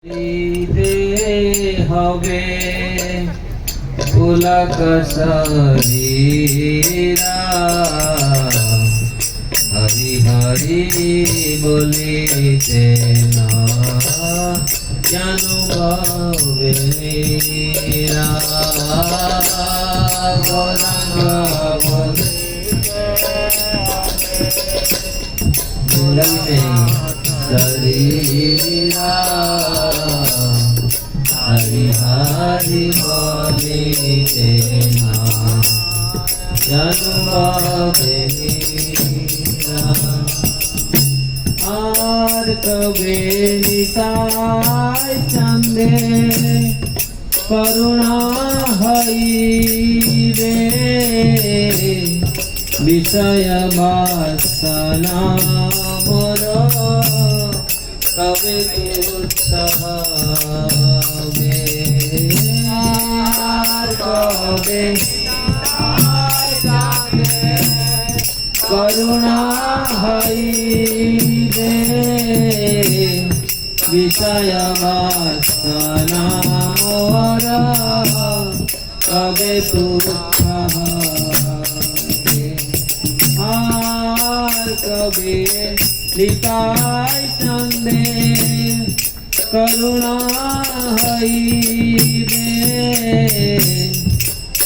দিতে হবে পুলক শরীরা হরি হরি বলিতে না জানু বেরা शरीरा हरि हरि बोलिते ना जन्मेरा आर कबे निताय चंदे करुणा हईबे विषय वासना मोर कबे तुच्छावे कबे करुणा हईबे विषय वासना मोर कबे तुच्छावे आर कबे निताय चंदे करुणा हईबे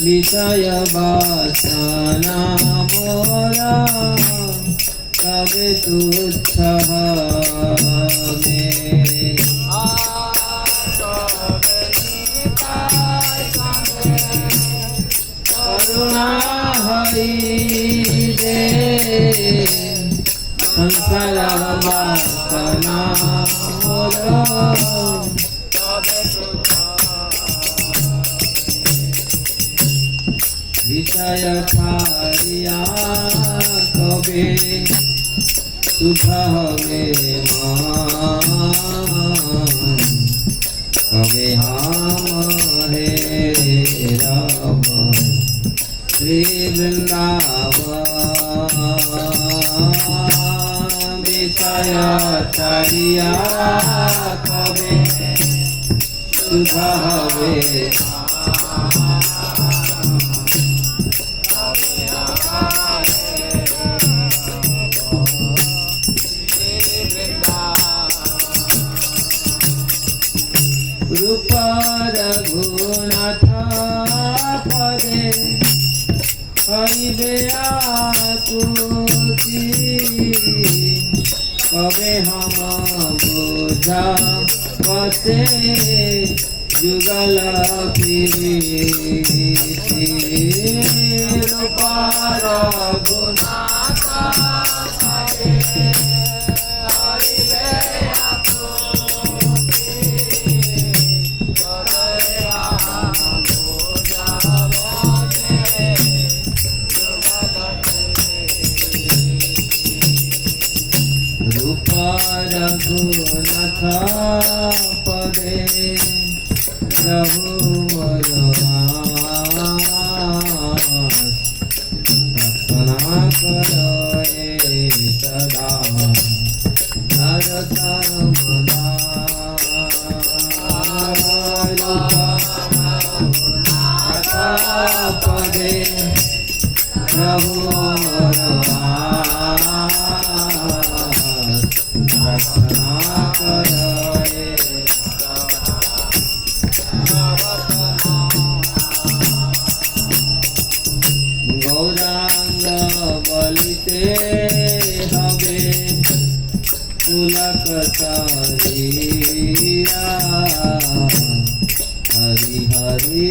विषय वासना मोरा कबे तुच्छावे करुणा हईबे संसार वासना मोरा विषय छाड़िया कबे सुधावे कबे हम हे राम श्री वृंदावन विषय छाड़िया कबे सुधावे रूप रघुनाथ पदे हईबे आकुति कबे हम बोझा बसे जुगल प्रीति रूप रघुनाथ पदे हईबे रघुनाथ पदे रघुवर प्रार्थना करे सदा नरत मदा पदे रघुवर प्रार्थना करे गौरांग बलिते हवे पुलक शरीरा हरि हरि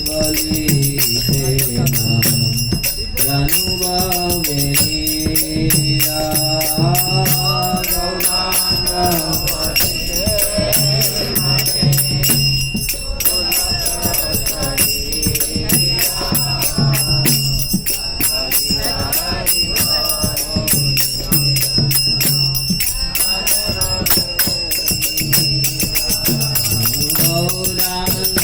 बलिते नाम जनुबेरा गौरांग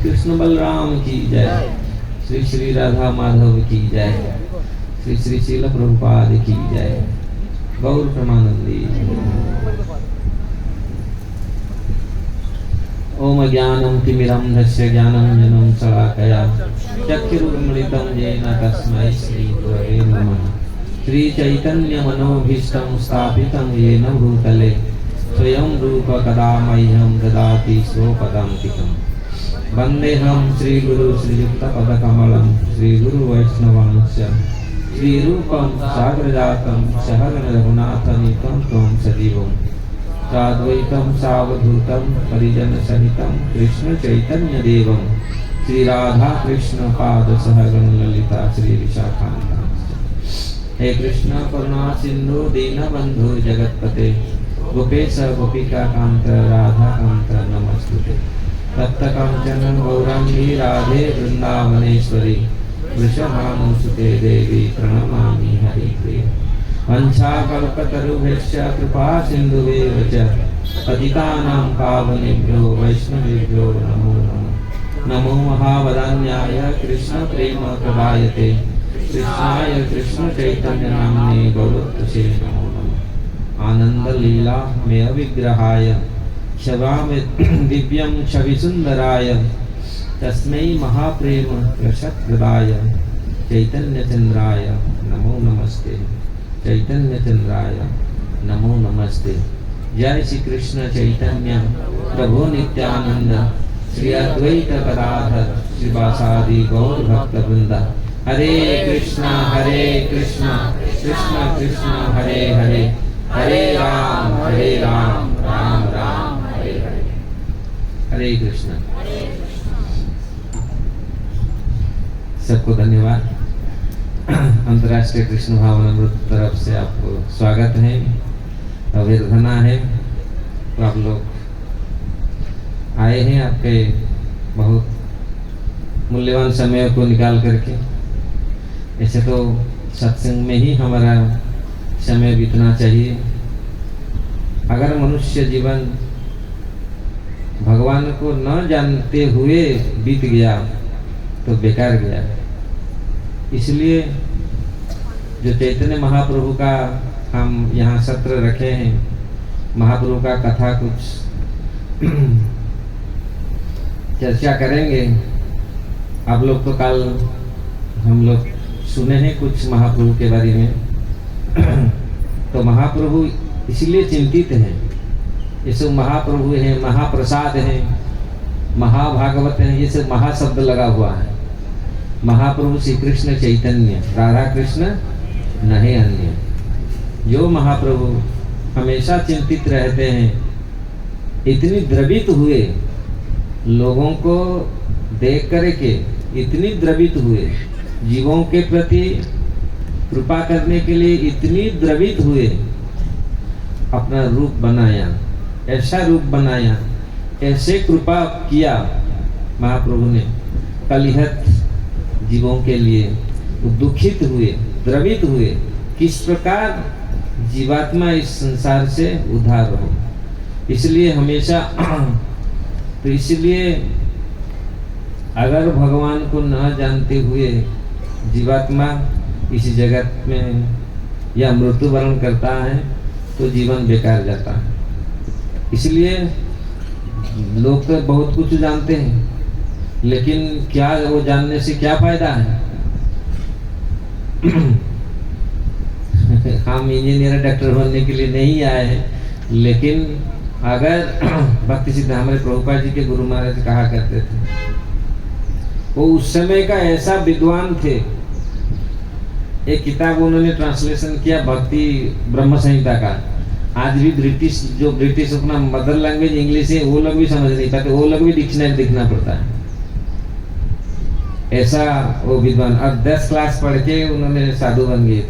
कृष्ण बलराम की जय, श्री श्री राधा माधव की जय, श्री श्री श्रील प्रभुपाद की जय, गौर प्रेमानंदी। ओम ज्ञानं तिमिरन्धस्य ज्ञानाञ्जनं शलाकया चक्षुरुन्मिलितं येन तस्मै श्री गुरवे नमः। श्री चैतन्य मनोभीष्टं स्थापितं येन भूतले स्वयं रूप कदा मह्यं ददाति स्वपदान्तिकम्। वन्देऽहं श्रीगुरु श्रीयुक्तपदकमलं श्रीगुरुवैष्णवांश्च श्रीरूपं साग्रजातं सहगण रघुनाथनीतं त्वं सजीवम् साद्वैतं सावधूतं परिजन सहितं कृष्ण चैतन्य देवं श्री राधा कृष्ण पाद सहगण ललिता श्री विशाखान्तांश्च। हे कृष्ण करुणा सिंधु दीनबंधु जगत्पते गोपेश गोपिका कांत राधा कांत नमस्तुते। तप्त कांचन गौरांगी राधे वृंदावनेश्वरी वृषभानुसुते देवी प्रणमामि हरिप्रिये। वंशाकल्पतरुभ्यश्च कृपा सिन्धुभ्येव च पतितानां पावनेभ्यो वैष्णवेभ्यो नमो नमः। नमो महावदान्याय कृष्ण प्रेम प्रदायते कृष्णाय कृष्ण चैतन्य नाम्ने गौरत्से नमो नमः। आनंद लीला में विग्रहाय क्षवामि दिव्यं छविसुंदराय तस्मै महाप्रेम रसप्रदाय चैतन्य चंद्राय नमो नमस्ते, चैतन्य चंद्राय नमो नमस्ते। जय श्री कृष्ण चैतन्य प्रभु नित्यानंद श्री अद्वैत गदाधर श्रीवासादि गौर भक्त वृंद। हरे कृष्णा कृष्ण कृष्ण हरे हरे, हरे राम राम राम हरे हरे। हरे कृष्ण। सबको धन्यवाद। अंतर्राष्ट्रीय कृष्ण भावनामृत तरफ से आपको स्वागत है, अभ्यर्थना है। तो आप लोग आए हैं, आपके बहुत मूल्यवान समय को निकाल करके। ऐसे तो सत्संग में ही हमारा समय बीतना चाहिए। अगर मनुष्य जीवन भगवान को न जानते हुए बीत गया तो बेकार गया। इसलिए जो चैतन्य महाप्रभु का हम यहाँ सत्र रखे हैं, महाप्रभु का कथा कुछ चर्चा करेंगे। आप लोग तो कल हम लोग सुने हैं कुछ महाप्रभु के बारे में। तो महाप्रभु इसलिए चिंतित हैं, ये सब महाप्रभु हैं, महाप्रसाद हैं, महाभागवत हैं, ये सब महाशब्द लगा हुआ है। महाप्रभु श्री कृष्ण चैतन्य, राधा कृष्ण नहीं अन्य। जो महाप्रभु हमेशा चिंतित रहते हैं, इतनी द्रवित हुए लोगों को देख करके, इतनी द्रवित हुए जीवों के प्रति कृपा करने के लिए, इतनी द्रवित हुए अपना रूप बनाया, ऐसा रूप बनाया, ऐसे कृपा किया महाप्रभु ने कलिहत जीवों के लिए। दुखित हुए, द्रवित हुए, किस प्रकार जीवात्मा इस संसार से उद्धार हो। इसलिए हमेशा तो इसलिए अगर भगवान को न जानते हुए जीवात्मा इस जगत में या मृत्यु वरण करता है तो जीवन बेकार जाता है। इसलिए लोग तो बहुत कुछ जानते हैं, लेकिन क्या वो जानने से क्या फायदा है। हम इंजीनियर डॉक्टर बनने के लिए नहीं आए हैं, लेकिन अगर भक्ति सिद्ध हमारे प्रभुपाद जी के गुरु महाराज कहा करते थे, वो उस समय का ऐसा विद्वान थे। एक किताब उन्होंने ट्रांसलेशन किया भक्ति ब्रह्म संहिता का। आज भी ब्रिटिश अपना मदर लैंग्वेज इंग्लिश है, वो लोग भी समझ नहीं पाते, वो लोग भी डिक्शनरी देखना पड़ता है। ऐसा वो विद्वान। अब 10 क्लास पढ़ के उन्होंने साधु बन गए थे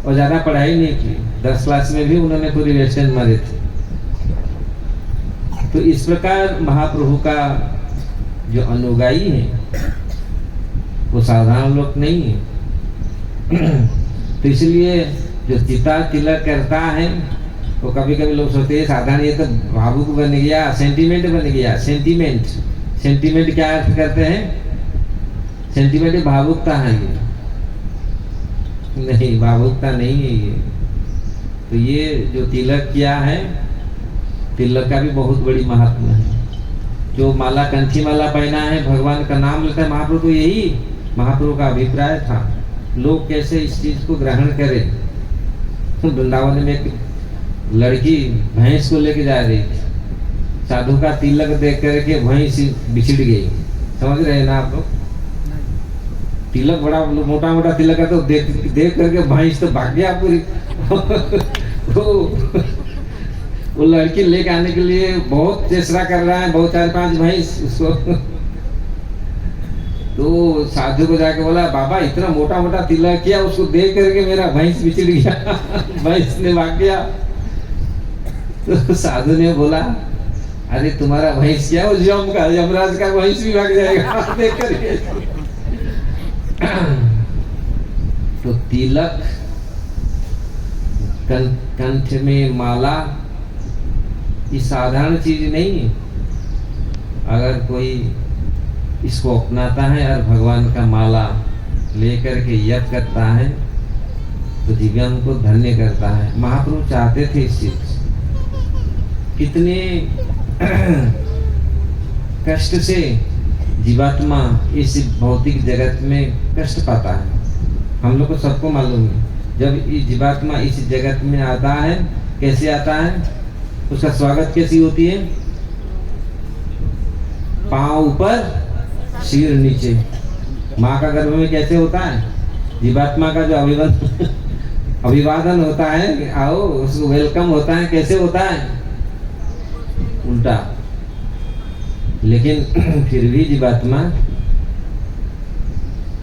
और ज्यादा पढ़ाई नहीं की। 10 क्लास में भी उन्होंने पूरी वेस्टर्न मारे थे। तो इस प्रकार महाप्रभु का जो अनुगाई है वो साधारण लोग नहीं है। तो इसलिए जो चिता तिलक करता है वो कभी कभी लोग सोचते हैं साधारण, ये तो भावुक बन गया, सेंटिमेंट बन गया। सेंटीमेंट क्या अर्थ करते हैं? सेंटीमेंट भावुकता है ये, नहीं भावुकता नहीं है ये। तो ये जो तिलक किया है, तिलक का भी बहुत बड़ी महात्मा है। जो माला, कंठी माला पहना है, भगवान का नाम लेता है महाप्रभु, तो यही महाप्रभु का अभिप्राय था। लोग कैसे इस चीज को ग्रहण करें। वृंदावन में एक लड़की भैंस को लेके जा रही थी, साधु का तिलक देख करके भैंस बिछड़ गई। समझ रहे हैं ना आप लोग? तिलक बड़ा मोटा मोटा तिलक है, तो देख करके भैंस तो भाग गया पूरी। वो लड़की लेके आने के लिए बहुत चेष्टा कर रहा है, बहुत 4-5 भैंस उसको। तो साधु को जाके बोला, बाबा इतना मोटा मोटा तिलक किया, उसको देख करके मेरा भैंस बिछड़ गया। भैंस ने भाग गया। तो साधु ने बोला, अरे तुम्हारा भैंस क्या, उस यमराज का भैंस भी भाग जाएगा देख करके। तो तिलक, कंठ में माला, ये साधारण चीज नहीं है। अगर कोई इसको अपनाता है और भगवान का माला लेकर के यज्ञ करता है तो जीवन को धन्य करता है। महाप्रभु चाहते थे इस चीज। कितने कष्ट से जीवात्मा इस भौतिक जगत में कष्ट पाता है, हम लोग को सबको मालूम है। जब ये जीवात्मा इस जगत में आता है, कैसे आता है, उसका स्वागत कैसी होती है? पांव ऊपर सिर नीचे। माँ का गर्भ में कैसे होता है? जीवात्मा का जो अभिवादन होता है, आओ, उसको वेलकम होता है, कैसे होता है? उल्टा। लेकिन फिर भी जीवात्मा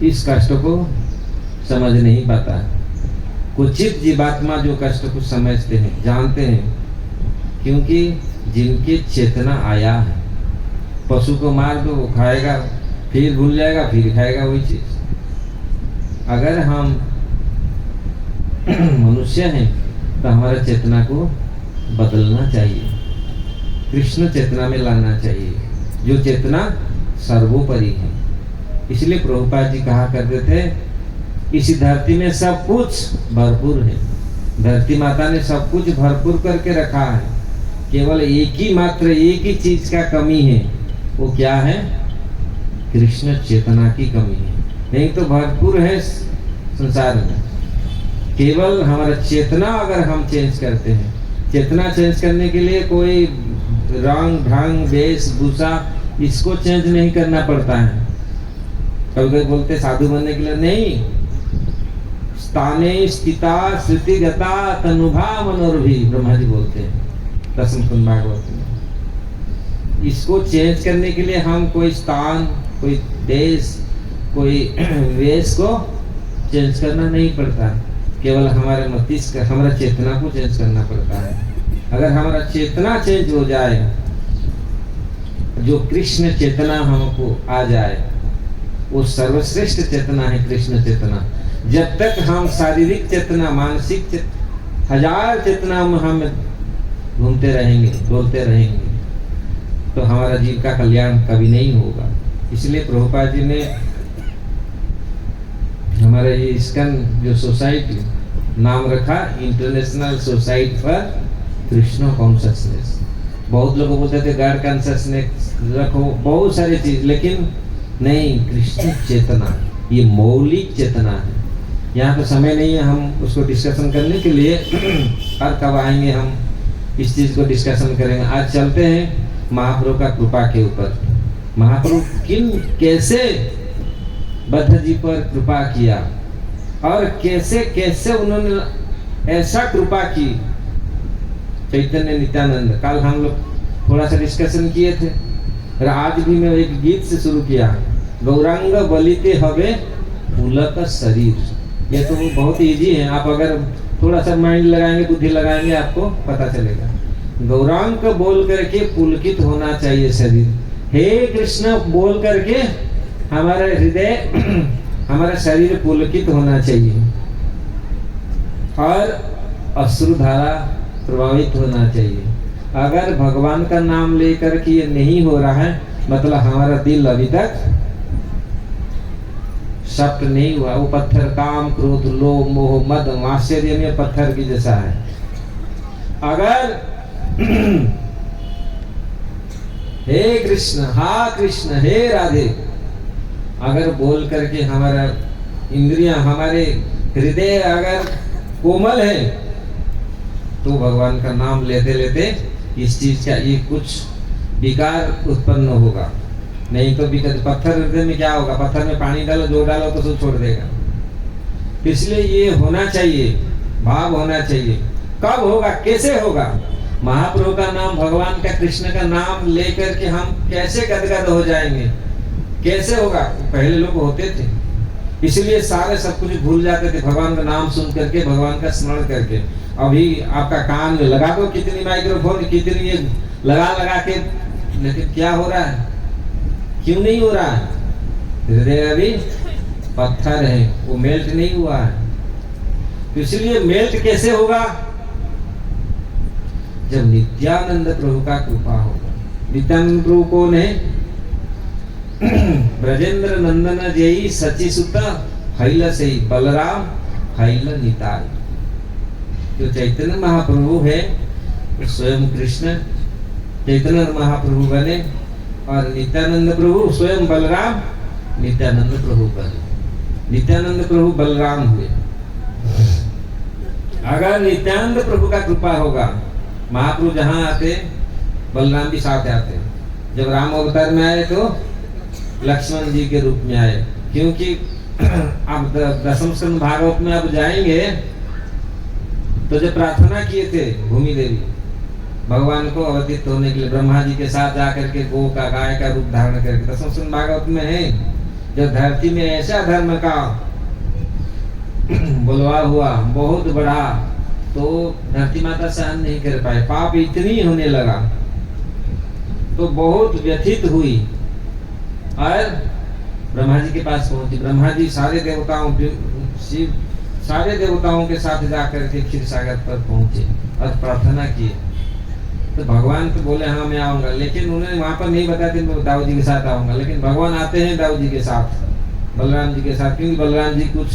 इस कष्ट को समझ नहीं पाता। कुछ जीवात्मा जो कष्ट को समझते हैं, जानते हैं, क्योंकि जिनके चेतना आया है। पशु को मार दो, वो खाएगा, फिर भूल जाएगा, फिर खाएगा वही चीज। अगर हम मनुष्य हैं तो हमारा चेतना को बदलना चाहिए, कृष्ण चेतना में लाना चाहिए, जो चेतना सर्वोपरि है। इसलिए प्रभुपाद जी कहा करते थे, इस धरती में सब कुछ भरपूर है। धरती माता ने सब कुछ भरपूर करके रखा है, केवल मात्र एक ही चीज का कमी है। वो क्या है? कृष्ण चेतना की कमी है। नहीं तो भरपूर है संसार में। केवल हमारा चेतना अगर हम चेंज करते हैं, चेतना चेंज करने के लिए कोई रंग ढंग वेशभूषा इसको चेंज नहीं करना पड़ता है। कभी बोलते साधु बनने के लिए नहीं, स्थाने स्थिता श्रुतिगता तनुभा मनोरभि, ब्रह्मा जी बोलते हैं दसम स्कंद भागवत में। इसको चेंज करने के लिए हम कोई स्थान, कोई देश, कोई वेश को चेंज करना नहीं पड़ता, केवल हमारे मस्तिष्क, हमारा चेतना को चेंज करना पड़ता है। अगर हमारा चेतना चेंज हो जाए, जो कृष्ण चेतना हमको आ जाए, वो सर्वश्रेष्ठ चेतना है कृष्ण चेतना। जब तक हम शारीरिक चेतना, मानसिक हजार चेतना में हम घूमते रहेंगे, डोलते रहेंगे, तो हमारा जीव का कल्याण कभी नहीं होगा। इसलिए प्रभुपाद जी ने हमारे ये इस्कन जो सोसाइटी नाम रखा, international society for Krishna consciousness. बहुत लोग बोलते थे गॉड कॉन्शियसनेस रखो, बहुत सारी चीज, लेकिन नहीं, कृष्ण चेतना ये मौलिक चेतना है। यहाँ तो समय नहीं है हम उसको डिस्कशन करने के लिए, और कब आएंगे हम इस चीज को डिस्कशन करेंगे। आज चलते हैं महाप्रभु का कृपा के ऊपर। महाप्रभु कैसे बद्ध जी पर कृपा किया और कैसे कैसे उन्होंने ऐसा कृपा की। चैतन्य नित्यानंद, कल हम लोग थोड़ा सा डिस्कशन किए थे, और आज भी मैं एक गीत से शुरू किया, गौरांग बलिते हवे पुलक शरीर। ये तो बहुत इजी है, आप अगर थोड़ा सा माइंड लगाएंगे, बुद्धि लगाएंगे, आपको पता चलेगा। गौरांग को बोल करके पुलकित होना चाहिए शरीर। हे कृष्ण बोल करके हमारा हृदय, हमारा शरीर पुलकित होना चाहिए, और अश्रुधारा प्रभावित होना चाहिए। अगर भगवान का नाम लेकर के ये नहीं हो रहा है मतलब हमारा दिल अभी तक सप्त नहीं हुआ। वो पत्थर काम क्रोध लोभ मोह मद मात्सर्य में पत्थर की जैसा है। अगर हे कृष्ण हा कृष्ण हे राधे अगर बोल करके हमारा इंद्रियां हमारे हृदय अगर कोमल है तो भगवान का नाम लेते लेते इस चीज का ये कुछ विकार उत्पन्न होगा। नहीं तो विकार पत्थर हृदय में क्या होगा, पत्थर में पानी डालो जो डालो तो सब छोड़ देगा। इसलिए ये होना चाहिए, भाव होना चाहिए। कब होगा, कैसे होगा? महाप्रभु का नाम, भगवान का कृष्ण का नाम लेकर के हम कैसे गदगद हो जाएंगे, कैसे होगा? पहले लोग होते थे, इसलिए सारे सब कुछ भूल जाते थे भगवान का नाम सुन करके, भगवान का स्मरण करके। अभी आपका कान में लगा दो कितनी माइक्रोफोन, कितनी ये लगा लगा के, लेकिन क्या हो रहा है, क्यों नहीं हो रहा है? हृदय अभी पत्थर है, वो मेल्ट नहीं हुआ है। तो इसलिए मेल्ट कैसे होगा? जब नित्यानंद प्रभु का कृपा होगा। नित्यानंद प्रभु कौन है? ब्रजेंद्र नंदन जयी सची सुत हैल से बलराम हैल निताय। जो चैतन्य महाप्रभु है स्वयं कृष्ण चैतन्य महाप्रभु बने, और नित्यानंद प्रभु स्वयं बलराम नित्यानंद प्रभु बने। नित्यानंद प्रभु बलराम हुए। अगर नित्यानंद प्रभु का कृपा होगा, महाप्रभु जहां आते बलराम भी साथ आते। जब राम अवतार में आए तो लक्ष्मण जी के रूप में आए, क्योंकि अब दसम स्कंद भागवत में अब जाएंगे तो जब प्रार्थना किए थे भूमि देवी भगवान को अवतीर्थ होने के लिए, ब्रह्मा जी के साथ जाकर के गो का गाय का रूप धारण करके, दसम स्कंद भागवत में है। जब धरती में ऐसा धर्म का बुलवा हुआ बहुत बड़ा, तो धरती माता सहन नहीं कर पाए, पाप इतनी होने लगा तो बहुत व्यथित हुई और ब्रह्मा जी के पास पहुंची। ब्रह्मा जी सारे देवताओं शिव सारे देवताओं के साथ जाकर के क्षीर सागर पर पहुंचे और प्रार्थना की। तो भगवान तो बोले हाँ मैं आऊंगा, लेकिन उन्होंने वहां पर नहीं बताया कि मैं दाऊद जी के साथ आऊंगा। लेकिन भगवान आते हैं दाऊद जी के साथ, बलराम जी के साथ, क्योंकि बलराम जी कुछ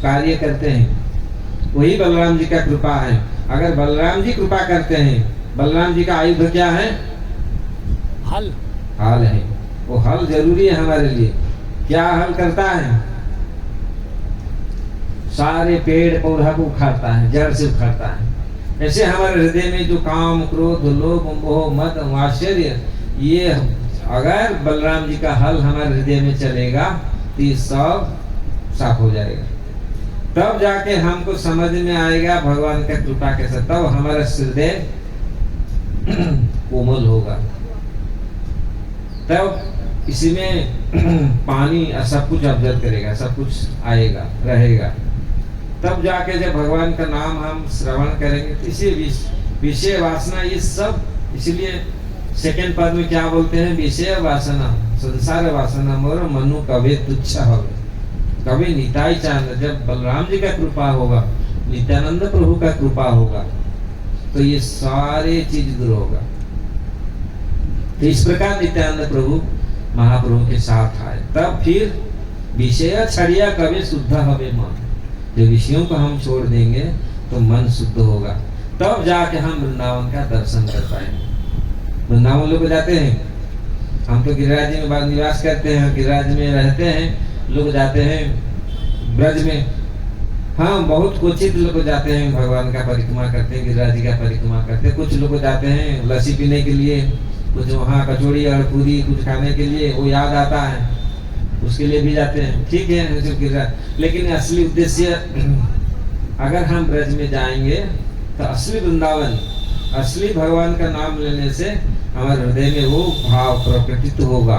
कार्य करते हैं, वही बलराम जी का कृपा है। अगर बलराम जी कृपा करते हैं, बलराम जी का आयुध क्या है? हल। हल है, वो हल जरूरी है हमारे लिए। क्या हल करता है? सारे पेड़ पौधा को उखाड़ता है, जड़ से उखाड़ता है। ऐसे हमारे हृदय में जो काम क्रोध लोभ मोह मद मात्सर्य, ये अगर बलराम जी का हल हमारे हृदय में चलेगा तो ये सब साफ हो जाएगा। तब जाके हमको समझ में आएगा भगवान का कृपा कैसा, तब हमारा हृदय कोमल होगा। तब इसी में पानी सब कुछ ऑब्जर्व करेगा, सब कुछ आएगा रहेगा। तब जाके जब भगवान का नाम हम श्रवण करेंगे तो इसी विषय वासना ये सब, इसलिए सेकंड पद में क्या बोलते हैं? विषय वासना संसार वासना मोर मनु कवे तुच्छ होवे कभी निताई चांद। जब बलराम जी का कृपा होगा, नित्यानंद प्रभु का कृपा होगा, तो ये सारे चीज दूर होगा। तो इस प्रकार नित्यानंद प्रभु महाप्रभु के साथ आए, तब फिर विषय छड़िया कभी शुद्ध हवे मन। जो विषयों को हम छोड़ देंगे तो मन शुद्ध होगा, तब जाके हम वृंदावन का दर्शन कर पाएंगे। वृंदावन लोग जाते हैं, हम तो गिरिराज में निवास करते हैं, गिरिराज में रहते हैं, लोग जाते हैं ब्रज में। हाँ, बहुत क्वचित लोग जाते हैं, भगवान का परिक्रमा करते हैं, गिरिराज का परिक्रमा करते हैं। कुछ लोग जाते हैं लस्सी पीने के लिए, कुछ वहाँ कचौड़ी और पूरी कुछ खाने के लिए, वो याद आता है उसके लिए भी जाते हैं, ठीक है। लेकिन असली उद्देश्य, अगर हम ब्रज में जाएंगे तो असली वृंदावन, असली भगवान का नाम लेने से हमारे हृदय में वो भाव प्रकटित होगा,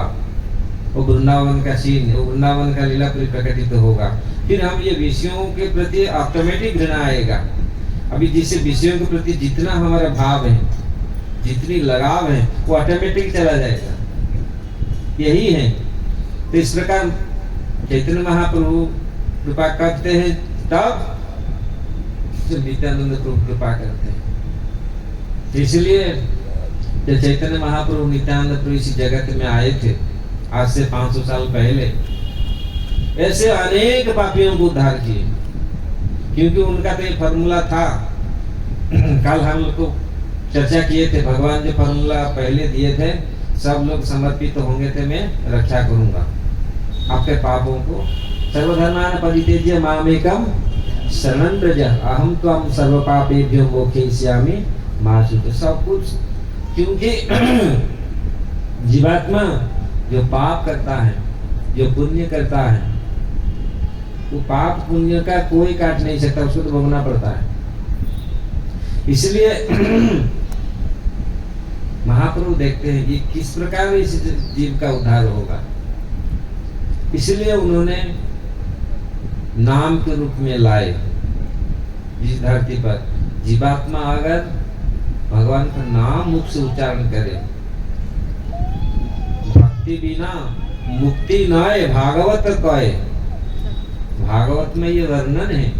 वो वृंदावन का सीन, वो वृंदावन का लीला प्रकटित होगा। फिर हम ये विषयों के प्रति ऑटोमेटिक घृणा आएगा। अभी जिससे विषयों के प्रति जितना हमारा भाव है, जितनी लगाव है, वो ऑटोमेटिक चला जाएगा। यही है। तो इस प्रकार चैतन्य महाप्रभु कृपा करते हैं, तब जब नित्यानंद प्रभु कृपा करते हैं। तो इसलिए जब चैतन्य महाप्रभु नित्यानंद प्रभु इस जगत में आए थे आज से 500 साल पहले, ऐसे अनेक पापियों को उद्धार किए, क्योंकि उनका तो ये फॉर्मूला था। कल हम लोग को चर्चा किए थे, भगवान जो फॉर्मूला पहले दिए थे, सब लोग समर्पित होंगे थे, मैं रक्षा करूंगा आपके पापों को। सर्वधर्मान् परित्यज्य मामेकं शरणं व्रज अहम त्वं सर्व पापेभ्यो मोक्षयिष्यामि मा शुचः। सब कुछ, क्योंकि जीवात्मा जो पाप करता है, जो पुण्य करता है, वो पाप पुण्य का कोई काट नहीं सकता, उसको तो भोगना पड़ता है। इसलिए महाप्रभु देखते हैं कि किस प्रकार इस जीव का उद्धार होगा, इसलिए उन्होंने नाम के रूप में लाए इस धरती पर। जीवात्मा अगर भगवान का नाम मुख से उच्चारण करे, भक्ति बिना मुक्ति नए भागवत कहे। भागवत में ये वर्णन है,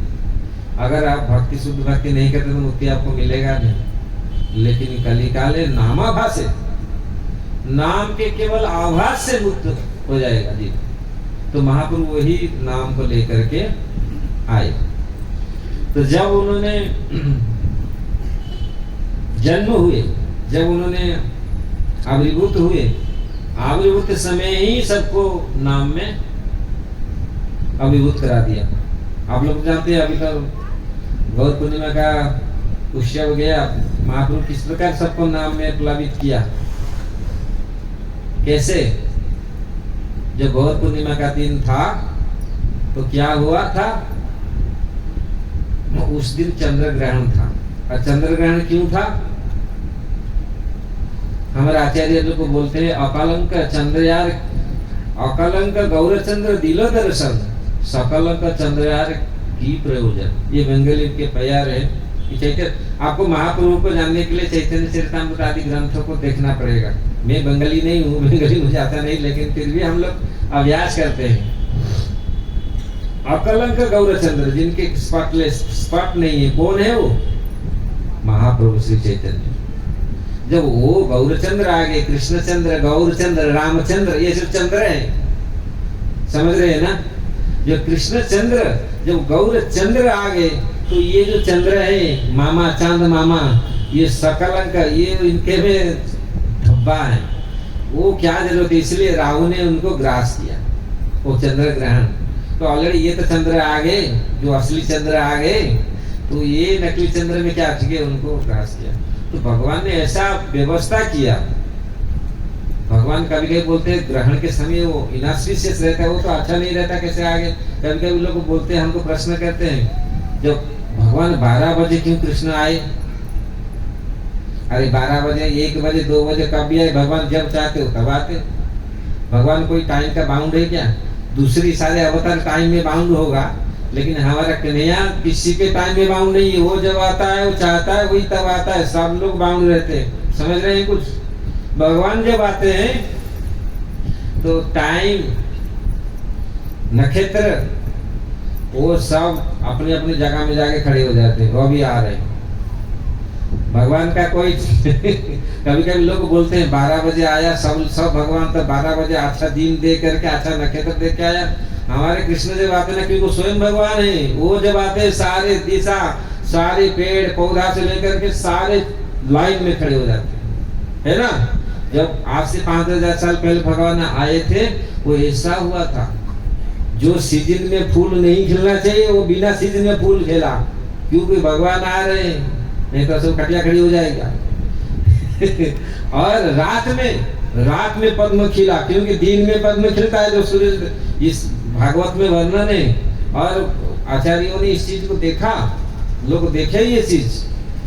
अगर आप भक्ति शुद्ध भक्ति नहीं करते तो मुक्ति आपको मिलेगा नहीं। लेकिन कलिकाले नामाभासे, नाम के केवल आभास से मुक्त हो जाएगा जी। तो महाप्रभु वही नाम को लेकर के आए। तो जब उन्होंने जन्म हुए, जब उन्होंने आविर्भूत हुए, आविर्भूत समय ही सबको नाम में अभिभूत करा दिया। आप लोग जानते हैं, अभी तो गौर पूर्णिमा का उत्सव गया, महाप्रभु किस प्रकार सबको नाम में प्लावित किया। कैसे? जब गौर पूर्णिमा का दिन था तो क्या हुआ था, उस दिन चंद्र ग्रहण था। और चंद्र ग्रहण क्यों था? हमारे आचार्य लोग को बोलते हैं अकलंक चंद्रयार, अकलंक गौरचंद्र दिलो दर्शन, सकलंक चंद्रयार की प्रयोजन। ये बंगाली के प्यार है। चैतन्य, आपको महाप्रभु को जानने के लिए चैतन्य चरितामृत आदि ग्रंथों को देखना पड़ेगा। मैं बंगाली नहीं हूँ, बंगाली मुझे आता नहीं, लेकिन फिर भी हम लोग अभ्यास करते हैं। अकलंक गौरचंद्र, जिनके स्पॉटलेस, स्पॉट नहीं है, कौन है वो? महाप्रभु श्री चैतन्य। जब वो गौरचंद्र आ गए, कृष्णचंद्र, गौरचंद्र, रामचंद्र, ये सब चंद्र है, समझ रहे हैं ना? जो कृष्णचंद्र, जब गौरचंद्र आ गए, तो ये जो चंद्र है, मामा चांद मामा, ये सकलंक, ये इनके में धब्बा है, वो क्या जरूरत है? इसलिए राहु ने उनको ग्रास किया, वो चंद्र ग्रहण। तो ऑलरेडी ये तो चंद्र आ गए, जो असली चंद्र आ गए, तो ये नकली चंद्र में क्या चुके, उनको ग्रास किया। तो भगवान ने ऐसा व्यवस्था किया। भगवान कभी कभी बोलते हैं ग्रहण के समय वो इनऑस्पिशियस रहता है, वो तो अच्छा नहीं रहता, कैसे आगे। कभी कभी लोग बोलते हैं, हमको प्रश्न करते हैं, जब भगवान 12 बजे क्यों कृष्ण आए? अरे 12 बजे, 1 बजे, 2 बजे कब भी आए? भगवान जब चाहते हो तब आते। भगवान कोई टाइम का बाउंड है क्या? दूसरी सारे अवतार टाइम में बाउंड होगा, लेकिन हमारा कन्हैया किसी के टाइम में बाउंड नहीं है। वो जब आता है, वो चाहता है, वही तब आता है। सब लोग बाउंड रहते हैं, समझ रहे हैं कुछ? भगवान जब आते हैं तो टाइम, नक्षत्र, वो सब अपनी अपनी जगह में जाके खड़े हो जाते हैं, वो भी आ रहे हैं। भगवान का कोई कभी कभी लोग बोलते हैं 12 बजे आया, सब भगवान तो 12 बजे अच्छा दिन दे करके, अच्छा नक्षत्र देख के आया। हमारे कृष्ण जब आते ना, क्योंकि स्वयं भगवान है, वो जब आते हैं सारे दिशा, सारे पेड़ पौधा से लेकर के सारे लाइन में खड़े हो जाते हैं, है ना? जब आज से 5000 साल पहले भगवान आए थे, वो ऐसा हुआ था। जो सीजन में फूल नहीं खिलना चाहिए, वो बिना सीजन में फूल खिला, क्योंकि भगवान आ रहे हैं, नहीं तो सब कटिया खड़ी हो जाएगा। और रात में पद्म खिला, क्योंकि दिन में पद्म खिलता है जो सूर्य, इस भागवत में वर्णन है। और आचार्यों ने इस चीज को देखा, लोग देखे ये चीज,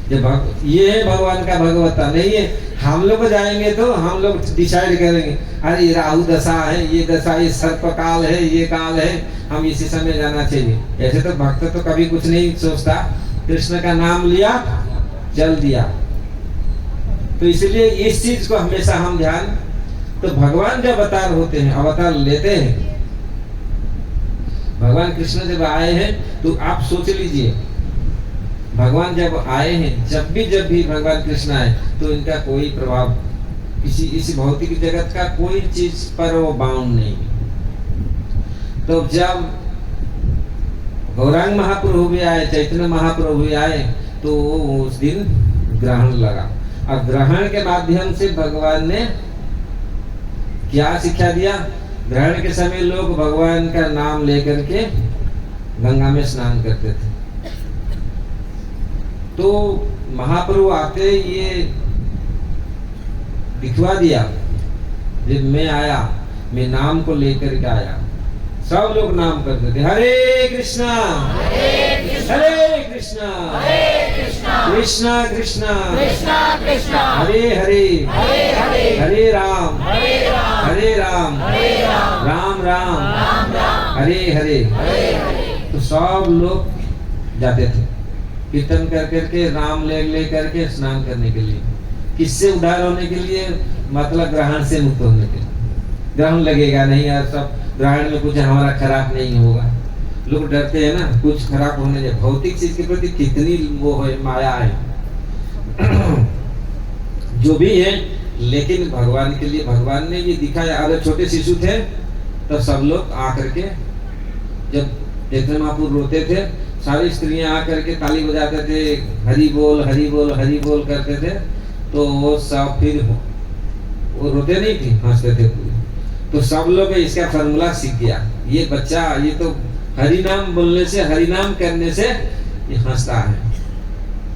जब ये है भगवान का भगवता नहीं है। हम लोग जाएंगे तो हम लोग डिसाइड करेंगे, अरे ये राहु दशा है, ये दशा, ये सर्प काल है, ये काल है, हम इसी समय जाना चाहिए। ऐसे तो भक्त तो कभी कुछ नहीं सोचता, कृष्ण का नाम लिया, चल दिया। तो इसलिए इस चीज को हमेशा हम ध्यान, तो भगवान जब अवतार होते हैं, अवतार लेते हैं, भगवान कृष्ण जब आए हैं, तो आप सोच लीजिए भगवान जब आए हैं, जब भी भगवान कृष्ण आए तो इनका कोई प्रभाव किसी इस भौतिक जगत का कोई चीज पर वो बाउंड नहीं। तो जब गौरांग महाप्रभु भी आए, चैतन्य महाप्रभु भी आए, तो उस दिन ग्रहण लगा। अब ग्रहण के माध्यम से भगवान ने क्या शिक्षा दिया? ग्रहण के समय लोग भगवान का नाम लेकर के गंगा में स्नान करते थे। तो महाप्रभु आते ये दिखवा दिया, जब मैं आया, मैं नाम को लेकर के आया। सब लोग नाम करते थे, हरे कृष्णा हरे कृष्णा कृष्णा कृष्णा हरे हरे हरे राम राम राम हरे हरे। तो सब लोग जाते थे कीर्तन कर करके, राम ले करके स्नान करने के लिए। किससे उद्धार होने के लिए? मतलब ग्रहण से मुक्त होने के लिए। ग्रहण लगेगा नहीं यार, सब ग्रहण में कुछ हमारा खराब नहीं होगा। लोग डरते हैं ना कुछ खराब होने से। भौतिक चीज के प्रति कितनी वो है, माया है जो भी है, लेकिन भगवान के लिए भगवान ने ये दिखाया। अगर छोटे शिशु थे तो सब लोग आकर के, जब चैतन्य महाप्रभु रोते थे, सारी स्त्रियां आकर के ताली बजाते थे, हरि बोल हरि बोल हरि बोल करते थे। तो वो सब फिर वो रोते नहीं थे, हंसते थे पूरे। तो सब लोग इसका फॉर्मूला सीख गया। ये बच्चा, ये तो हरि नाम बोलने से, हरि नाम करने से ये हंसता है।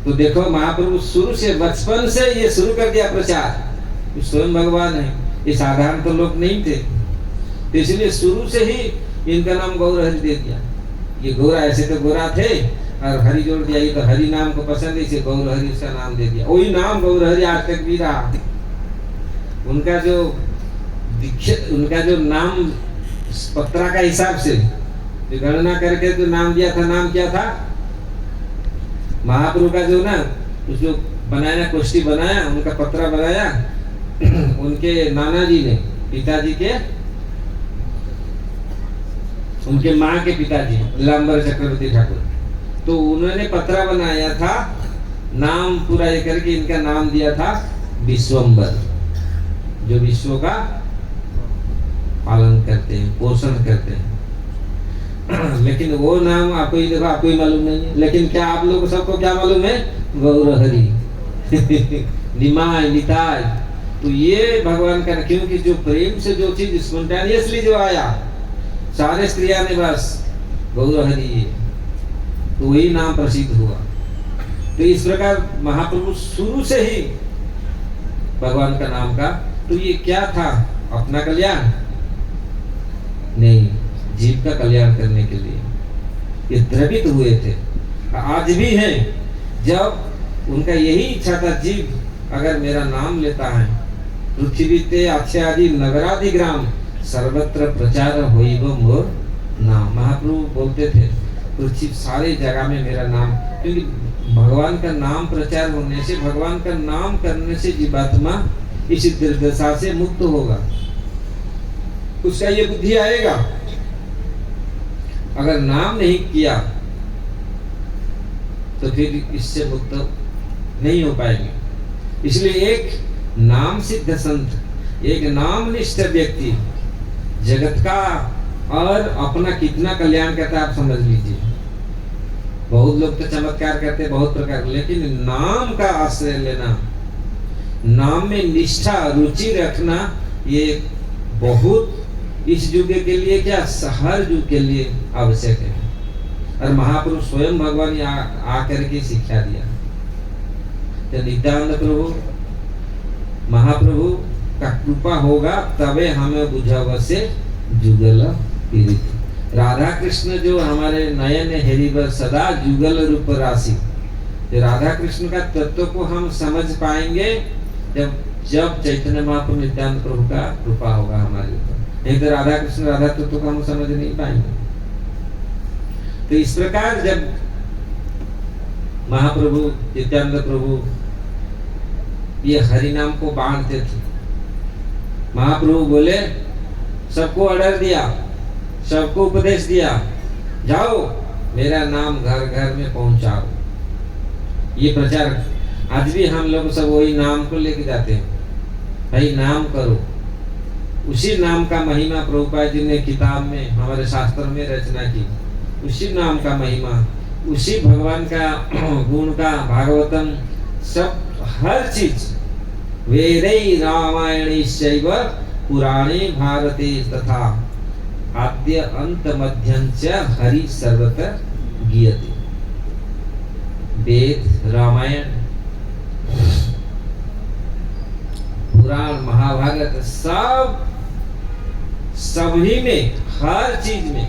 तो देखो महाप्रभु शुरू से, बचपन से ये शुरू कर दिया प्रचार। ये स्वयं भगवान है, ये साधारण तो लोग नहीं थे। तो इसलिए शुरू से ही इनका नाम गौर हरि दे दिया। ये गोरा, ऐसे तो गोरा थे और हरि जोड़ दिया। ये तो हरि नाम को पसंद है, इसे गौर हरि उसका नाम दे दिया। वही नाम गौर हरि आज तक भी रहा। उनका जो नाम पत्रा का हिसाब से गणना करके जो नाम दिया था, नाम क्या था? महाप्रभु का जो ना उसको बनाया, कोष्ठी बनाया, उनका पत्रा बनाया उनके नाना जी ने, पिताजी के, उनके माँ के पिताजी नीलांबर चक्रवर्ती ठाकुर, तो उन्होंने पत्रा बनाया था, नाम पूरा ये करके इनका नाम दिया था विश्वम्बर, जो विश्व का पालन करते हैं, पोषण करते हैं। लेकिन वो नाम आपको ही देखो, आपको ही मालूम नहीं है। लेकिन क्या आप लोग सबको क्या मालूम है? गौर हरि निमाय निताय। तो ये भगवान का, क्योंकि जो प्रेम से जो चीज स्पॉन्टेनियसली जो आया, सारे स्त्रियां ने बस गौर हरि, तो वही नाम प्रसिद्ध हुआ। तो इस प्रकार महाप्रभु शुरू से ही भगवान का नाम का, तो ये क्या था? अपना कल्याण नहीं, जीव का कल्याण करने के लिए ये द्रवित हुए थे। आज भी हैं। जब उनका यही इच्छा था, जीव अगर मेरा नाम लेता है, पृथ्वी ते आदि नगरादि ग्राम सर्वत्र प्रचार होइब मोर नाम। महाप्रभु बोलते थे पृथ्वी सारे जगह में मेरा नाम, क्योंकि भगवान का नाम प्रचार होने से, भगवान का नाम करने से जीवात्मा इस दुर्दशा से मुक्त होगा। उसका ये बुद्धि आएगा। अगर नाम नहीं किया तो फिर इससे मुक्त नहीं हो पाएंगे। इसलिए एक नाम सिद्ध संत, एक नामनिष्ठ व्यक्ति जगत का और अपना कितना कल्याण करता है आप समझ लीजिए। बहुत लोग तो चमत्कार करते हैं बहुत प्रकार, लेकिन नाम का आश्रय लेना, नाम में निष्ठा रुचि रखना, ये बहुत इस युग के लिए क्या, हर युग के लिए आवश्यक है। और महापुरुष स्वयं भगवान आकर के शिक्षा दिया। तो नित्यानंद प्रभु महाप्रभु का कृपा होगा तबे हमें बुझाव से जुगल पीड़ित। राधा कृष्ण जो हमारे नयन हेरिबर सदा जुगल रूप राशि, राधा कृष्ण का तत्व को हम समझ पाएंगे जब चैतन्य महाप्रभु नित्यानंद प्रभु का कृपा होगा हमारे ऊपर। नहीं तो राधा कृष्ण राधा तत्व को हम समझ नहीं पाएंगे। तो इस प्रकार जब महाप्रभु नित्यानंद प्रभु ये हरि नाम को बांटते थे, महाप्रभु बोले, सबको ऑर्डर दिया, सबको उपदेश दिया, जाओ मेरा नाम घर घर में पहुंचाओ। ये प्रचार आज भी हम लोग सब वही नाम को लेके जाते हैं, भाई नाम करो। उसी नाम का महिमा प्रभुपाद जी ने किताब में हमारे शास्त्र में रचना की, उसी नाम का महिमा, उसी भगवान का गुण का भागवतम सब हर चीज वेदै रामायणैश्चैव पुराणे भारते तथा आद्य अंत मध्यं च हरि सर्वत्र गीयते। वेद रामायण पुराण महाभारत सब सभी में हर चीज में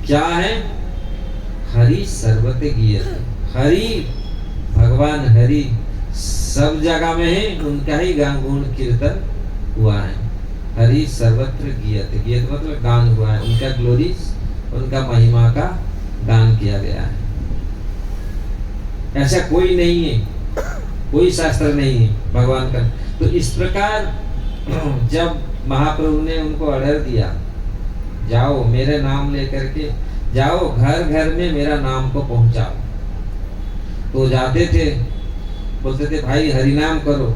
क्या है, हरि सर्वत्र गीयते। हरि भगवान हरि सब जगह में है, उनका ही गान गुण कीर्तन हुआ है। हरि सर्वत्र गीयते, गीयते मतलब गान हुआ है, उनका ग्लोरी उनका महिमा का गान किया गया है। ऐसा कोई नहीं है, कोई शास्त्र नहीं है भगवान का। तो इस प्रकार जब महाप्रभु ने उनको ऑर्डर दिया, जाओ मेरे नाम लेकर के जाओ, घर घर में मेरा नाम को पहुंचाओ, तो जाते थे, बोलते थे भाई हरिनाम करो।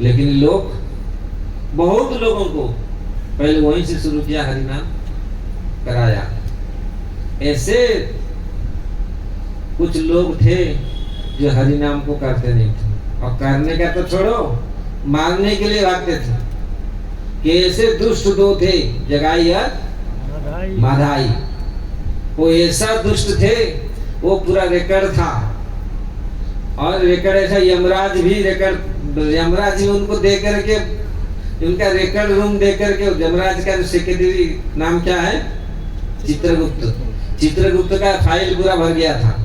लेकिन लोग, बहुत लोगों को पहले वहीं से शुरू किया, हरिनाम कराया। ऐसे कुछ लोग थे जो हरिनाम को करते नहीं थे, और करने का तो छोड़ो, मारने के लिए भागते थे। कि ऐसे दुष्ट दो थे, जगाई और माधाई। वो ऐसा दुष्ट थे, वो पूरा रिकॉर्ड था, और रिकॉर्ड ऐसा यमराज भी रिकॉर्ड, यमराज जी उनको दे करके, उनका रिकॉर्ड रूम दे करके, यमराज का सेक्रेटरी नाम क्या है, चित्रगुप्त। चित्रगुप्त का फाइल पूरा भर गया था।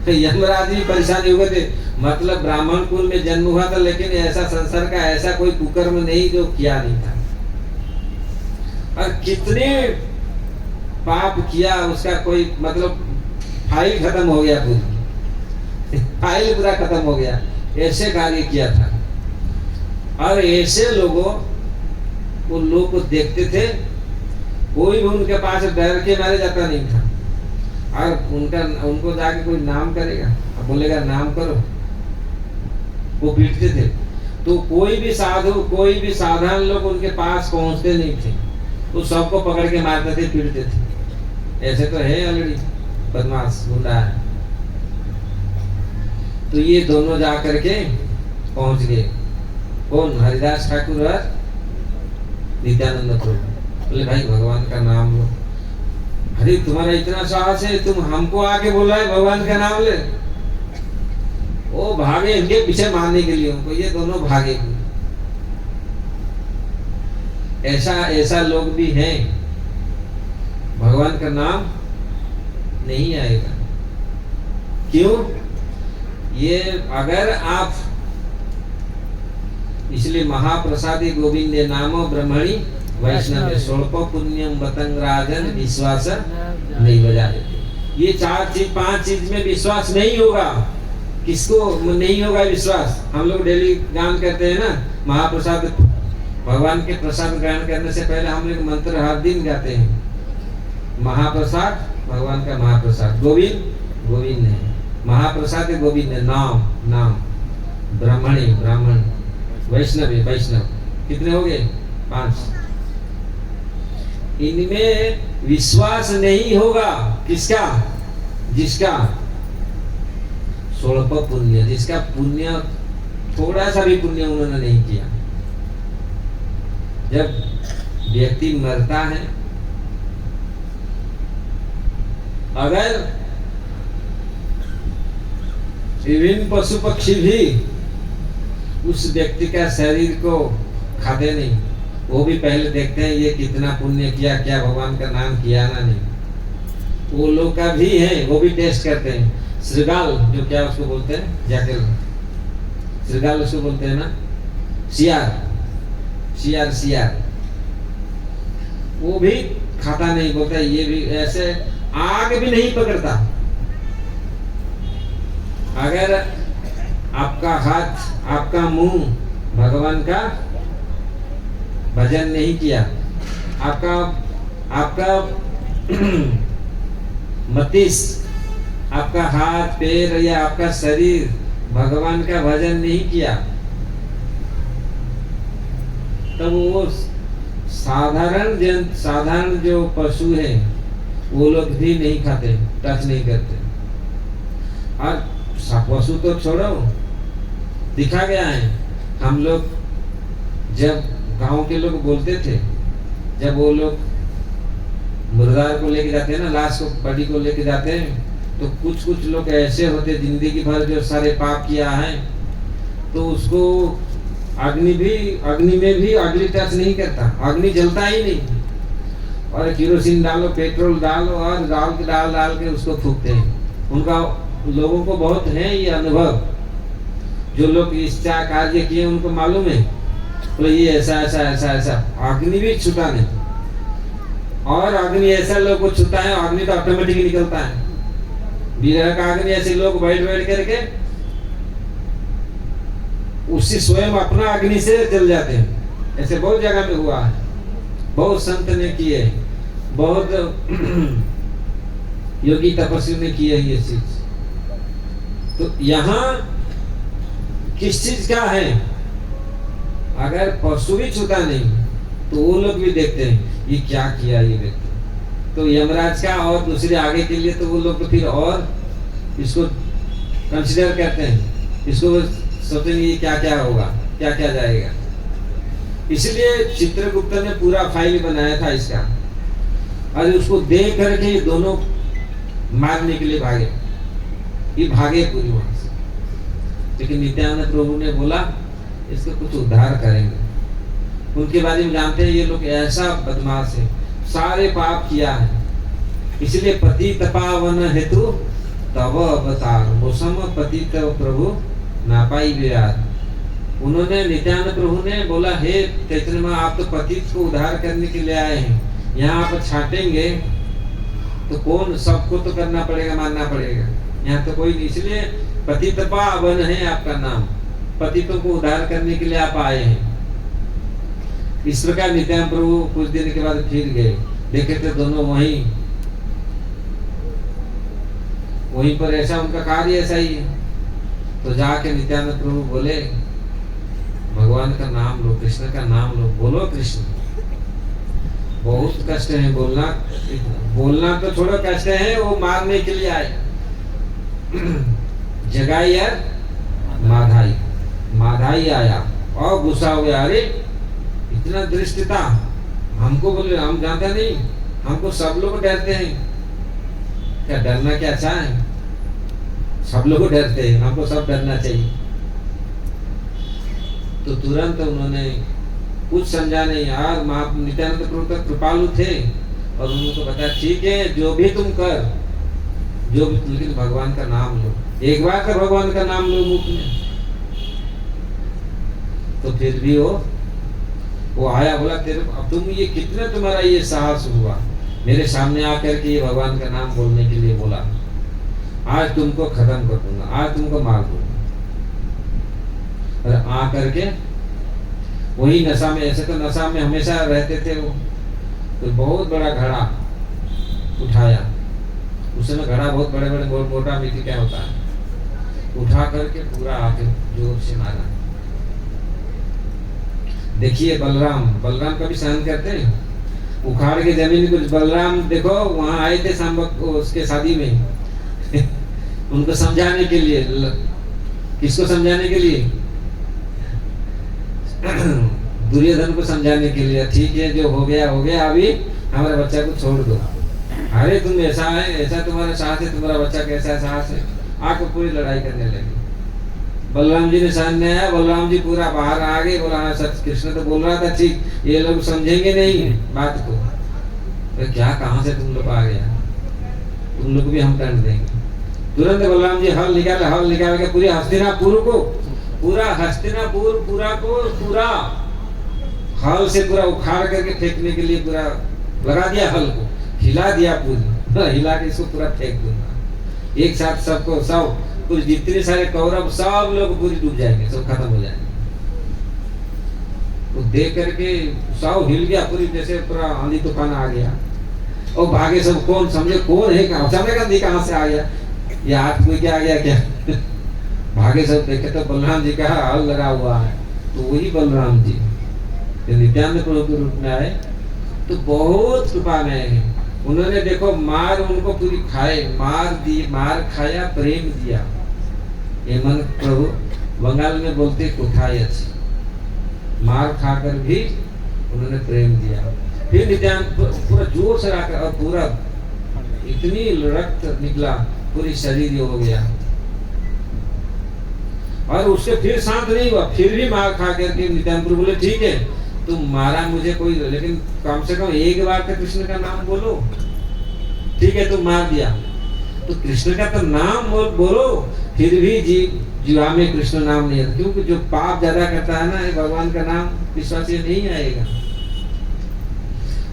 तो यमराज भी परेशानी हो गए थे, मतलब ब्राह्मण कुल में जन्म हुआ था, लेकिन ऐसा संसार का ऐसा कोई कुकर्म नहीं जो किया नहीं था। और कितने पाप किया, उसका कोई मतलब फाइल खत्म हो गया, पूरी फाइल पूरा खत्म हो गया, ऐसे कार्य किया था। और ऐसे लोगों, उन लोग को देखते थे, कोई भी उनके पास डर के मारे जाता नहीं था। और उनको जाके कोई नाम करेगा, बोलेगा नाम करो, वो पीटते थे। तो कोई भी साधु, कोई भी साधारण लोग उनके पास पहुंचते नहीं थे, तो सबको पकड़ के मारते थे, पीटते थे। ऐसे तो है ऑलरेडी बदमाश गुंडा है। तो ये दोनों जा करके पहुंच गए, कौन, हरिदास ठाकुर और नित्यानंद प्रभु। बोले भाई भगवान का नाम लो। अरे तुम्हारा इतना साहस है, तुम हमको आके बोल रहा है भगवान का नाम ले। वो भागे इनके पीछे मारने के लिए उनको, ये दोनों भागे। ऐसा लोग भी हैं, भगवान का नाम नहीं आएगा। क्यों? ये अगर आप, इसलिए महाप्रसादी गोविंदे नामो ब्रह्मणि वैष्णव स्वल्प पुण्यम बतंग राजन विश्वास नहीं बजा देते। ये 4 चीज 5 चीज में विश्वास नहीं होगा। किसको नहीं होगा विश्वास? हम लोग डेली गान करते हैं ना, महाप्रसाद, भगवान के प्रसाद ग्रहण करने से पहले हम लोग मंत्र हर दिन गाते हैं। महाप्रसाद, भगवान का महाप्रसाद, गोविंद गोविंद है, महाप्रसाद गोविंद है, नाम नाम, ब्राह्मणी ब्राह्मण, वैष्णव वैष्णव। कितने हो गए? 5। इनमें विश्वास नहीं होगा। किसका? जिसका स्वल्प पुण्य, जिसका पुण्य थोड़ा सा भी पुण्य उन्होंने नहीं किया। जब व्यक्ति मरता है, अगर विभिन्न पशु पक्षी भी उस व्यक्ति का शरीर को खाते नहीं, वो भी पहले देखते हैं ये कितना पुण्य किया, क्या भगवान का नाम किया ना नहीं। वो लोग का भी है, वो भी टेस्ट करते हैं। श्रृगाल, जो क्या उसको बोलते हैं, जैकल, श्रृगाल उसको बोलते हैं ना, सियार सियार सियार, वो भी खाता नहीं, बोलता है ये भी ऐसे आग भी नहीं पकड़ता। अगर आपका हाथ, आपका मुंह भगवान का भजन नहीं किया, आपका मस्तिष्क, आपका हाथ पैर या आपका शरीर भगवान का भजन नहीं किया, तब वो साधारण जो पशु है वो लोग भी नहीं खाते, टच नहीं करते। और पशु तो छोड़ो, दिखा गया है। हम लोग जब गांव के लोग बोलते थे, जब वो लोग मुर्दार को लेके जाते हैं ना, लाश को बॉडी को लेके जाते हैं, तो कुछ लोग ऐसे होते जिंदगी भर जो सारे पाप किया है, तो उसको अग्नि में भी अग्नि टच नहीं करता, अग्नि जलता ही नहीं। और केरोसिन डालो, पेट्रोल डालो और डाल के उसको फूकते हैं। उनका लोगों को बहुत है ये अनुभव, जो लोग इच्छा कार्य किए उनको मालूम है, तो ये ऐसा अग्नि भी छूटा नहीं। और अग्नि ऐसा लोग को छूता है, अग्नि तो ऑटोमेटिक निकलता है। विरह का अग्नि ऐसे लोग बैठ करके उसी स्वयं अपना अग्नि से जल जाते हैं। ऐसे बहुत जगह में हुआ है, बहुत संत ने किए, बहुत योगी तपस्वी ने किए ये चीज। तो यहाँ किस चीज का है? अगर पशु भी छूता नहीं तो वो लोग भी देखते हैं ये क्या किया ये व्यक्ति। तो यमराज का और दूसरे आगे के लिए तो वो लोग तो फिर और इसको कंसिडर करते हैं, इसको सोचेंगे ये क्या क्या होगा, क्या क्या जाएगा। इसलिए चित्रगुप्त ने पूरा फाइल बनाया था इसका, और उसको देख करके ये दोनों मारने के लिए भागे, ये भागे पूरी वहां से। लेकिन नित्यानंद प्रभु ने बोला इसको कुछ उद्धार करेंगे। उनके बारे में जानते हैं ये लोग ऐसा बदमाश है, सारे पाप किया है, इसलिए पतित पावन हेतु तब अवतार मौसम पतित प्रभु नापाई विराट। उन्होंने नित्यानंद प्रभु ने बोला, हे चैतन्य मां, आप तो पतित को उद्धार करने के लिए आए हैं, यहाँ आप छाटेंगे तो कौन, सबको तो करना पड़ेगा, मानना पड़ेगा, यहाँ तो कोई नहीं। इसलिए पतित पावन है आपका नाम, पतितों को उद्धार करने के लिए आप आए हैं। इस प्रकार नित्यानंद प्रभु कुछ दिन के बाद फिर गए, देखे थे दोनों वहीं पर, ऐसा उनका कार्य ऐसा ही है। तो जाके नित्यानंद प्रभु बोले, भगवान का नाम लो, कृष्ण का नाम लो, बोलो कृष्ण। बहुत कष्ट है बोलना तो छोड़ो, कष्ट है वो मारने के लिए आए। जगाई यार माधाई आया और गुस्सा हो गया, अरे इतना दृष्टता, हमको बोले, हम जानते नहीं, हमको सब लोग डरते हैं। क्या डरना क्या अच्छा है? सब लोग डरते हैं, हमको सब डरना चाहिए। तो तुरंत उन्होंने कुछ समझा नहीं यार, नित्यानंद प्रभु तक कृपालु थे और उनको बताया ठीक है जो भी तुम कर, जो भी, लेकिन भगवान का नाम लो, एक बार तो भगवान का नाम लो मुख में। तो फिर भी वो आया, बोला तेरे अब तुम ये कितना तुम्हारा ये साहस हुआ मेरे सामने आकर के ये भगवान का नाम बोलने के लिए बोला, आज तुमको खत्म कर दूंगा, आज तुमको मार दूंगा। और आकर के वही नशा में, ऐसे तो नशा में हमेशा रहते थे वो, तो बहुत बड़ा घड़ा उठाया, उस समय घड़ा बहुत बड़े मोटा मिट्टी क्या होता है, उठा करके पूरा आके जोर से मारा। देखिए बलराम कभी सहन करते हैं, उखाड़ के जमीन कुछ। बलराम देखो वहां आए थे संबक उसके शादी में उनको समझाने के लिए, किसको समझाने के लिए? दुर्योधन को समझाने के लिए, ठीक है जो हो गया, अभी हमारे बच्चा को छोड़ दो। अरे तुम ऐसा है, ऐसा तुम्हारा साहस है, तुम्हारा बच्चा कैसा साहस है, आके पूरी लड़ाई करने लगे। बलराम जी ने सामने आया, बलराम जी पूरा बाहर आ गए, बोला हाँ सच, कृष्ण तो बोल रहा था ठीक, ये लोग समझेंगे नहीं बात को। तो क्या कहाँ से तुम लोग आ गया, तुम लोग भी हम दंड देंगे। तुरंत बलराम जी हल निकाल के पूरे हस्तिनापुर को पूरा हल से पूरा उखाड़ करके फेंकने के लिए पूरा लगा दिया, हल को हिला दिया, पूरी हिला के इसको पूरा फेंक दूंगा एक साथ। सबको सब कुछ जितने सारे कौरव सब लोग पूरी डूब जाएंगे, सब खत्म हो जाएंगे। तो देख करके सब हिल गया पूरी, जैसे पूरा आंधी तूफान आ गया और भागे सब। कौन समझे कौन है, कहाँ से आ गया, ये हाथ कोई क्या आ गया क्या? भागे सब देखे तो बलराम जी का हाल लगा हुआ है। तो वही बलराम जी नित्यानंद प्रभु के रूप में आए तो बहुत कृपा में है। उन्होंने देखो मार उनको पूरी खाए, मार दी, मार खाया, प्रेम दिया। ये मन प्रभु बंगाल में बोलते कोठाई अच्छी, मार खाकर भी उन्होंने प्रेम दिया। फिर नित्यानंद पूरा जोर से आकर और पूरा इतनी रक्त निकला, पूरी शरीर हो गया और उसके फिर शांत नहीं हुआ। फिर भी मार खा करके नित्यानंद प्रभु बोले ठीक है तुम मारा मुझे कोई, लेकिन कम से कम एक बार तो कृष्ण का नाम बोलो। ठीक है तुम मार दिया तो कृष्ण का तो नाम बोलो। फिर भी जीवा में कृष्ण नाम नहीं है, क्योंकि जो पाप ज्यादा करता है ना, ये भगवान का नाम विश्वासी नहीं आएगा।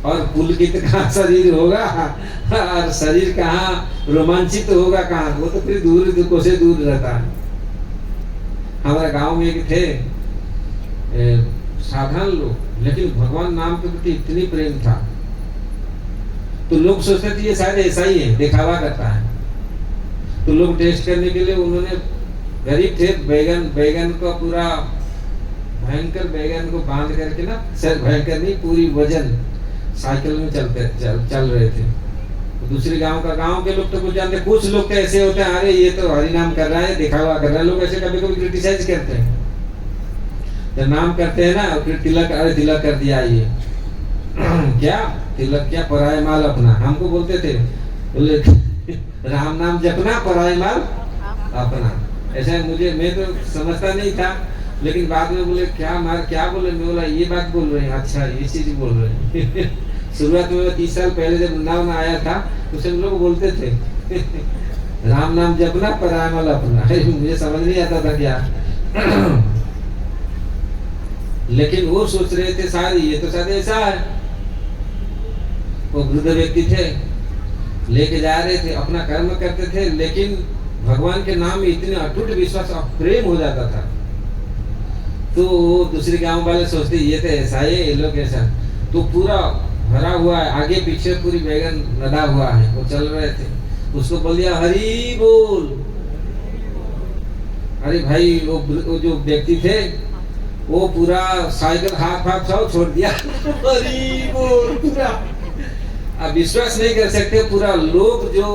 और पुलकित कहाँ शरीर होगा और शरीर कहाँ रोमांचित होगा कहाँ, वो तो फिर दूर को से दूर रहता है। हमारे गांव में एक थे साधारण लोग, लेकिन भगवान नाम के प्रति इतनी प्रेम था तो लोग सोचते थे ये शायद ऐसा ही है, दिखावा करता है। तो लोग टेस्ट करने के लिए उन्होंने, गरीब थे, बैगन को पूरा भयंकर बैगन को बांध करके ना, सर भयंकर नहीं पूरी वजन साइकिल में चल रहे थे। तो दूसरे गांव के लोग तो कुछ जानते, कुछ लोग तो ऐसे होते हैं अरे ये तो हरि नाम कर रहा है, दिखावा कर रहा है। लोग ऐसे कभी कभी क्रिटिसाइज करते हैं, जब नाम करते हैं ना फिर तिलक, अरे तिलक कर दिया ये क्या तिलक, क्या पराये माल अपना। हमको बोलते थे, बोले राम नाम जपना पराये माल अपना। ऐसा मुझे, मैं तो समझता नहीं था, लेकिन बाद में बोले क्या बोले, मैं बोला ये बात बोल रहे हैं, अच्छा ये चीज बोल रहे हैं। शुरुआत में 30 साल पहले जब वृंदावन आया था तो सब लोग बोलते थे राम नाम जपना पराये माल अपना। मुझे समझ नहीं आता था क्या लेकिन वो सोच रहे थे शायद ये तो शायद ऐसा है। वो वृद्ध व्यक्ति थे, लेके जा रहे थे, अपना कर्म करते थे, लेकिन भगवान के नाम में इतने अटूट विश्वास और प्रेम हो जाता था। तो दूसरे गांव वाले सोचते ये तो ऐसा है, ये लोग ऐसा। तो पूरा भरा हुआ है, आगे पीछे पूरी बैगन लदा हुआ है, वो चल रहे थे। उसको बोल दिया हरि बोल। अरे भाई वो जो व्यक्ति थे वो पूरा साइकिल हाथ सब छोड़ दिया हरि बोल पूरा। अब विश्वास नहीं कर सकते, पूरा लोग जो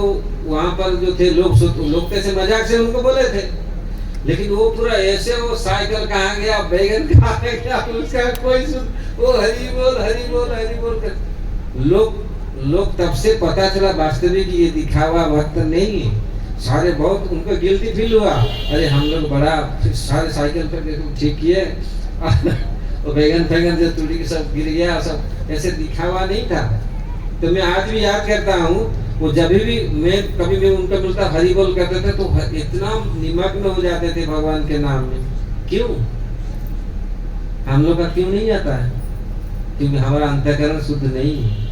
वहां पर जो थे लोग ऐसे मजाक से उनको बोले थे, लेकिन वो पूरा ऐसे, वो साइकिल कहाँ गया, बैगन कहाँ गया, उसका कोई वो हरि बोल हरि बोल हरि बोल कर। लोग तब से पता चला वास्तविक ये दिखावा भक्त नहीं है। सारे बहुत उनको गिल्टी फील हुआ, अरे हम लोग बड़ा सारे साइकिल पर ठीक किए और बैगन जो टूटी सब गिर गया, सब ऐसे दिखावा नहीं था। तो मैं आज भी याद करता हूँ, वो जब भी कभी मैं उनका मिलता हरि बोल करते थे तो इतना निमग्न हो जाते थे भगवान के नाम में। क्यों हम लोग का क्यों नहीं आता है? क्योंकि हमारा अंतःकरण शुद्ध नहीं है।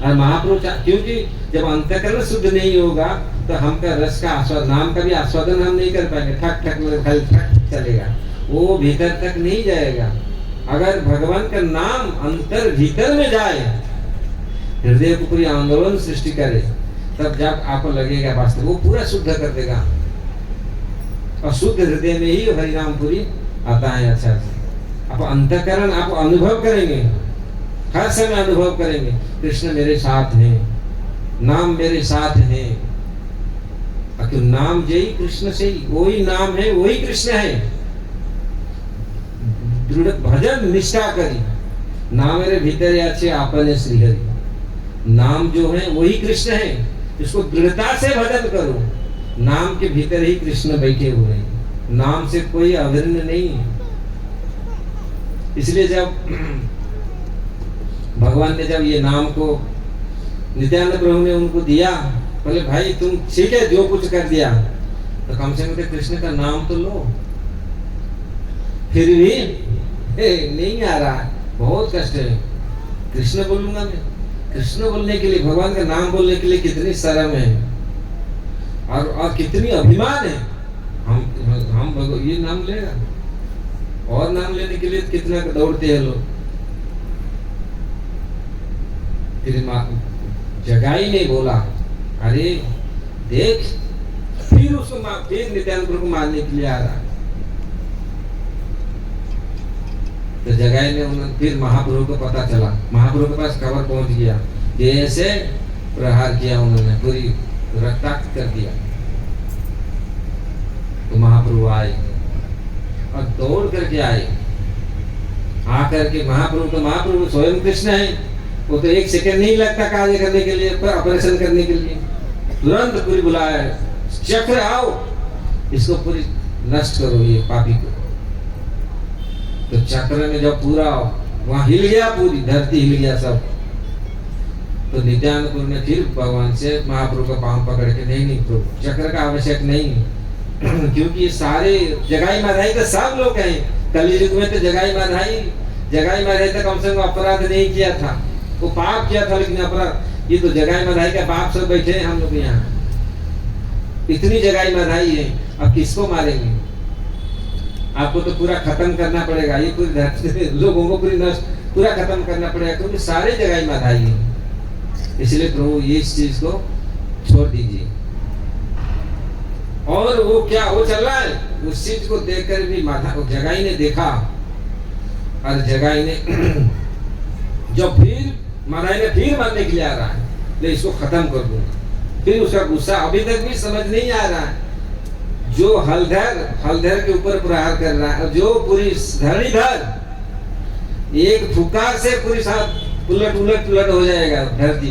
और महाप्रभु, क्योंकि जब अंतःकरण शुद्ध नहीं होगा तो हमका रस का आस्वाद, नाम का भी आस्वादन हम नहीं कर पाएंगे। ठक ठक में खाली ठक चलेगा, वो भीतर तक नहीं जाएगा। अगर भगवान का नाम अंतर भीतर में जाए, हृदय को पूरी आंदोलन सृष्टि करे, तब जब आपको लगेगा वास्तव वो पूरा शुद्ध कर देगा। और शुद्ध हृदय में ही हरिनाम पूरी आता है। अच्छा आप अंतःकरण आप अनुभव करेंगे, हर समय अनुभव करेंगे कृष्ण मेरे साथ है, नाम मेरे साथ है। तो नाम जय कृष्ण से ही, वही नाम है वही कृष्ण है। दृढ़ भजन निष्ठा करी, नाम मेरे भीतर अच्छे आपने श्रीहरि। नाम जो है वही कृष्ण है, इसको दृढ़ता से भजन करो। नाम के भीतर ही कृष्ण बैठे हुए हैं, नाम से कोई अभिन्न नहीं है। इसलिए जब भगवान ने जब ये नाम को नित्यानंद प्रभु ने उनको दिया, बोले भाई तुम ठीक है जो कुछ कर दिया, तो कम से कम कृष्ण का नाम तो लो। फिर भी नहीं आ रहा, बहुत कष्ट है। कृष्ण बोलूंगा मैं, कृष्ण बोलने के लिए, भगवान का नाम बोलने के लिए कितनी शर्म है और कितनी अभिमान है। हम ये नाम लेगा, और नाम लेने के लिए कितना दौड़ते हैं लोग। फिर जगा ही नहीं बोला, अरे देख फिर उसको फिर नित्यानंद प्रभु को मारने के लिए आ रहा है। तो जगाई ने उन्होंने फिर महाप्रभु को पता चला, महाप्रभु के पास खबर पहुंच गया, जैसे प्रहार किया उन्होंने, पूरी रक्ताक्त कर दिया। तो महाप्रभु आए और दौड़ करके आए, आकर के महाप्रभु स्वयं कृष्ण है, वो तो एक सेकंड नहीं लगता कार्य करने के लिए, ऑपरेशन करने के लिए तुरंत पूरी बुलाया, चक्र आओ, इसको पूरी नष्ट करो ये पापी को। तो चक्र में जब पूरा वहां हिल गया, पूरी धरती हिल गया सब। तो नित्यानंद प्रभु ने फिर भगवान से महाप्रभु का पांव पकड़ के, नहीं प्रभु चक्र का आवश्यक नहीं क्योंकि सारे जगाई माधाई तो सब लोग हैं, कलयुग में तो जगाई माधाई तो कम से कम अपराध नहीं किया था, वो पाप किया था लेकिन अपराध, ये तो जगाई माधाई का बाप सब बैठे हैं हम लोग यहाँ, इतनी जगाई माधाई है, अब किसको मारेंगे? आपको तो पूरा खत्म करना पड़ेगा, ये पूरी धरती लोगों को पूरा खत्म करना पड़ेगा, क्योंकि सारे जगाई माधाई है। इसलिए प्रभु ये इस चीज को छोड़ दीजिए। और वो क्या वो चल रहा है, उस चीज को देखकर भी जगाई ने देखा, और जगाई ने जब फिर माधाई ने फिर मारने के लिए आ रहा है, ले इसको खत्म कर दूंगा। फिर उसका गुस्सा अभी तक भी समझ नहीं आ रहा है, जो हलधर के ऊपर प्रहार कर रहा है, जो पूरी धरणीधर एक फुकार से पूरी साथ उलट हो जाएगा, धरती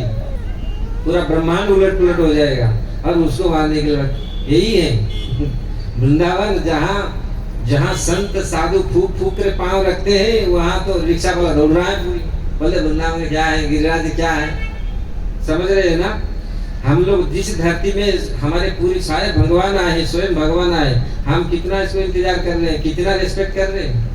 पूरा ब्रह्मांड उलट हो जाएगा, और उसको मारने के लिए यही है वृंदावन, जहाँ संत साधु फूक कर पांव रखते हैं, वहां तो रिक्शा वाला दौड़ रहा है पूरी, बोले वृंदावन क्या है, गिरिराज क्या है, समझ रहे हैं ना? हम लोग जिस धरती में हमारे पूरी सारे भगवान आए, स्वयं भगवान आए, हम कितना इसको इंतजार कर रहे हैं, कितना रिस्पेक्ट कर रहे हैं।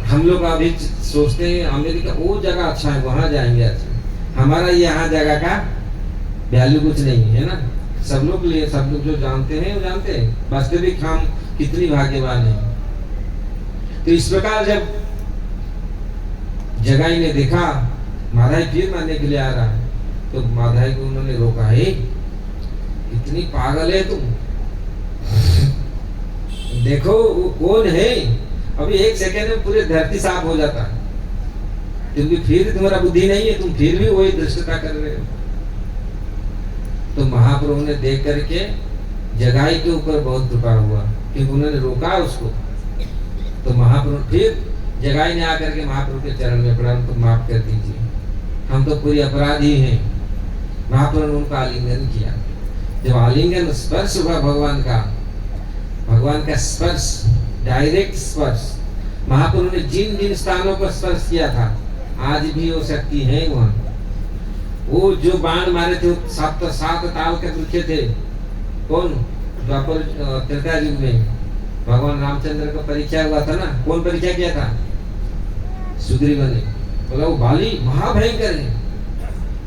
हम लोग अभी सोचते हैं अमेरिका वो जगह अच्छा है, वहां जाएंगे अच्छा, हमारा यहाँ जगह का वैल्यू कुछ नहीं है ना। सब लोग जो जानते हैं वो जानते हैं वास्तविक हम कितनी भाग्यवान हैं। तो इस प्रकार जब जगाई ने देखा माधाई फिर मारने के लिए आ रहा है, तो माधाई को उन्होंने रोका, है इतनी पागल है तुम, देखो वो कौन है, अभी एक सेकेंड में पूरी धरती साफ हो जाता है, क्योंकि फिर तुम्हारा बुद्धि नहीं है, तुम फिर भी वही दृष्टता कर रहे हो। तो महाप्रभु ने देख करके जगाई के ऊपर बहुत कृपा हुआ, क्योंकि उन्होंने रोका उसको। तो महाप्रभु फिर जगाई ने आकर के महाप्रभु के चरण में पड़ा, उनको माफ कर दीजिए, हम तो पूरी अपराधी हैं। महाप्रभु ने उनका आलिंगन किया, जब आलिंगन स्पर्श हुआ भगवान का स्पर्श, डायरेक्ट स्पर्श, महाप्रभु ने जिन जिन स्थानों पर स्पर्श किया था आज भी वो शक्ति है वहां। वो जो बाण मारे थे सात ताल के वृक्ष थे, कौन द्वापर त्रेता युग में भगवान रामचंद्र का परीक्षा हुआ था ना, कौन परीक्षा किया था? सुग्रीव ने बोला वो बाली महाभयंकर है,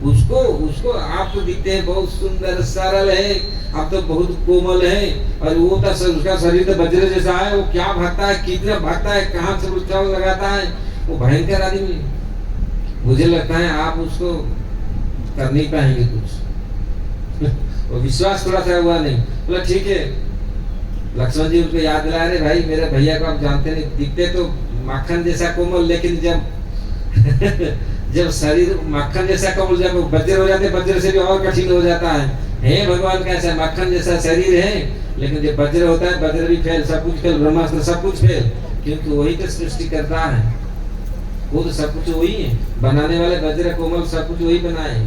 उसको आप तो दिखते हैं बहुत सुंदर सरल है, आप तो बहुत कोमल है, और वो तो उसका शरीर तो वज्र जैसा है, वो क्या भागता है, कितना भागता है, कहाँ से उछाल लगाता है, वो भयंकर आदमी। मुझे लगता है आप उसको कर नहीं पाएंगे कुछ वो विश्वास थोड़ा सा हुआ नहीं। बोला ठीक है, लक्ष्मण जी उनको याद दिला रहे, भाई मेरे भैया को आप जानते नहीं, दिखते तो माखन जैसा कोमल, लेकिन जब शरीर माखन जैसा कोमल, जब वज्र हो जाते, वज्र से भी और कठिन हो जाता है। भगवान का ऐसा माखन जैसा शरीर है, लेकिन जब वज्र होता है, वज्र भी फेल, सब कुछ फेल, ब्रह्मास्त्र सब कुछ फेल, क्योंकि वही तो सृष्टि करता है, वो तो सब कुछ वही है, बनाने वाले वज्र कोमल सब कुछ वही बनाए।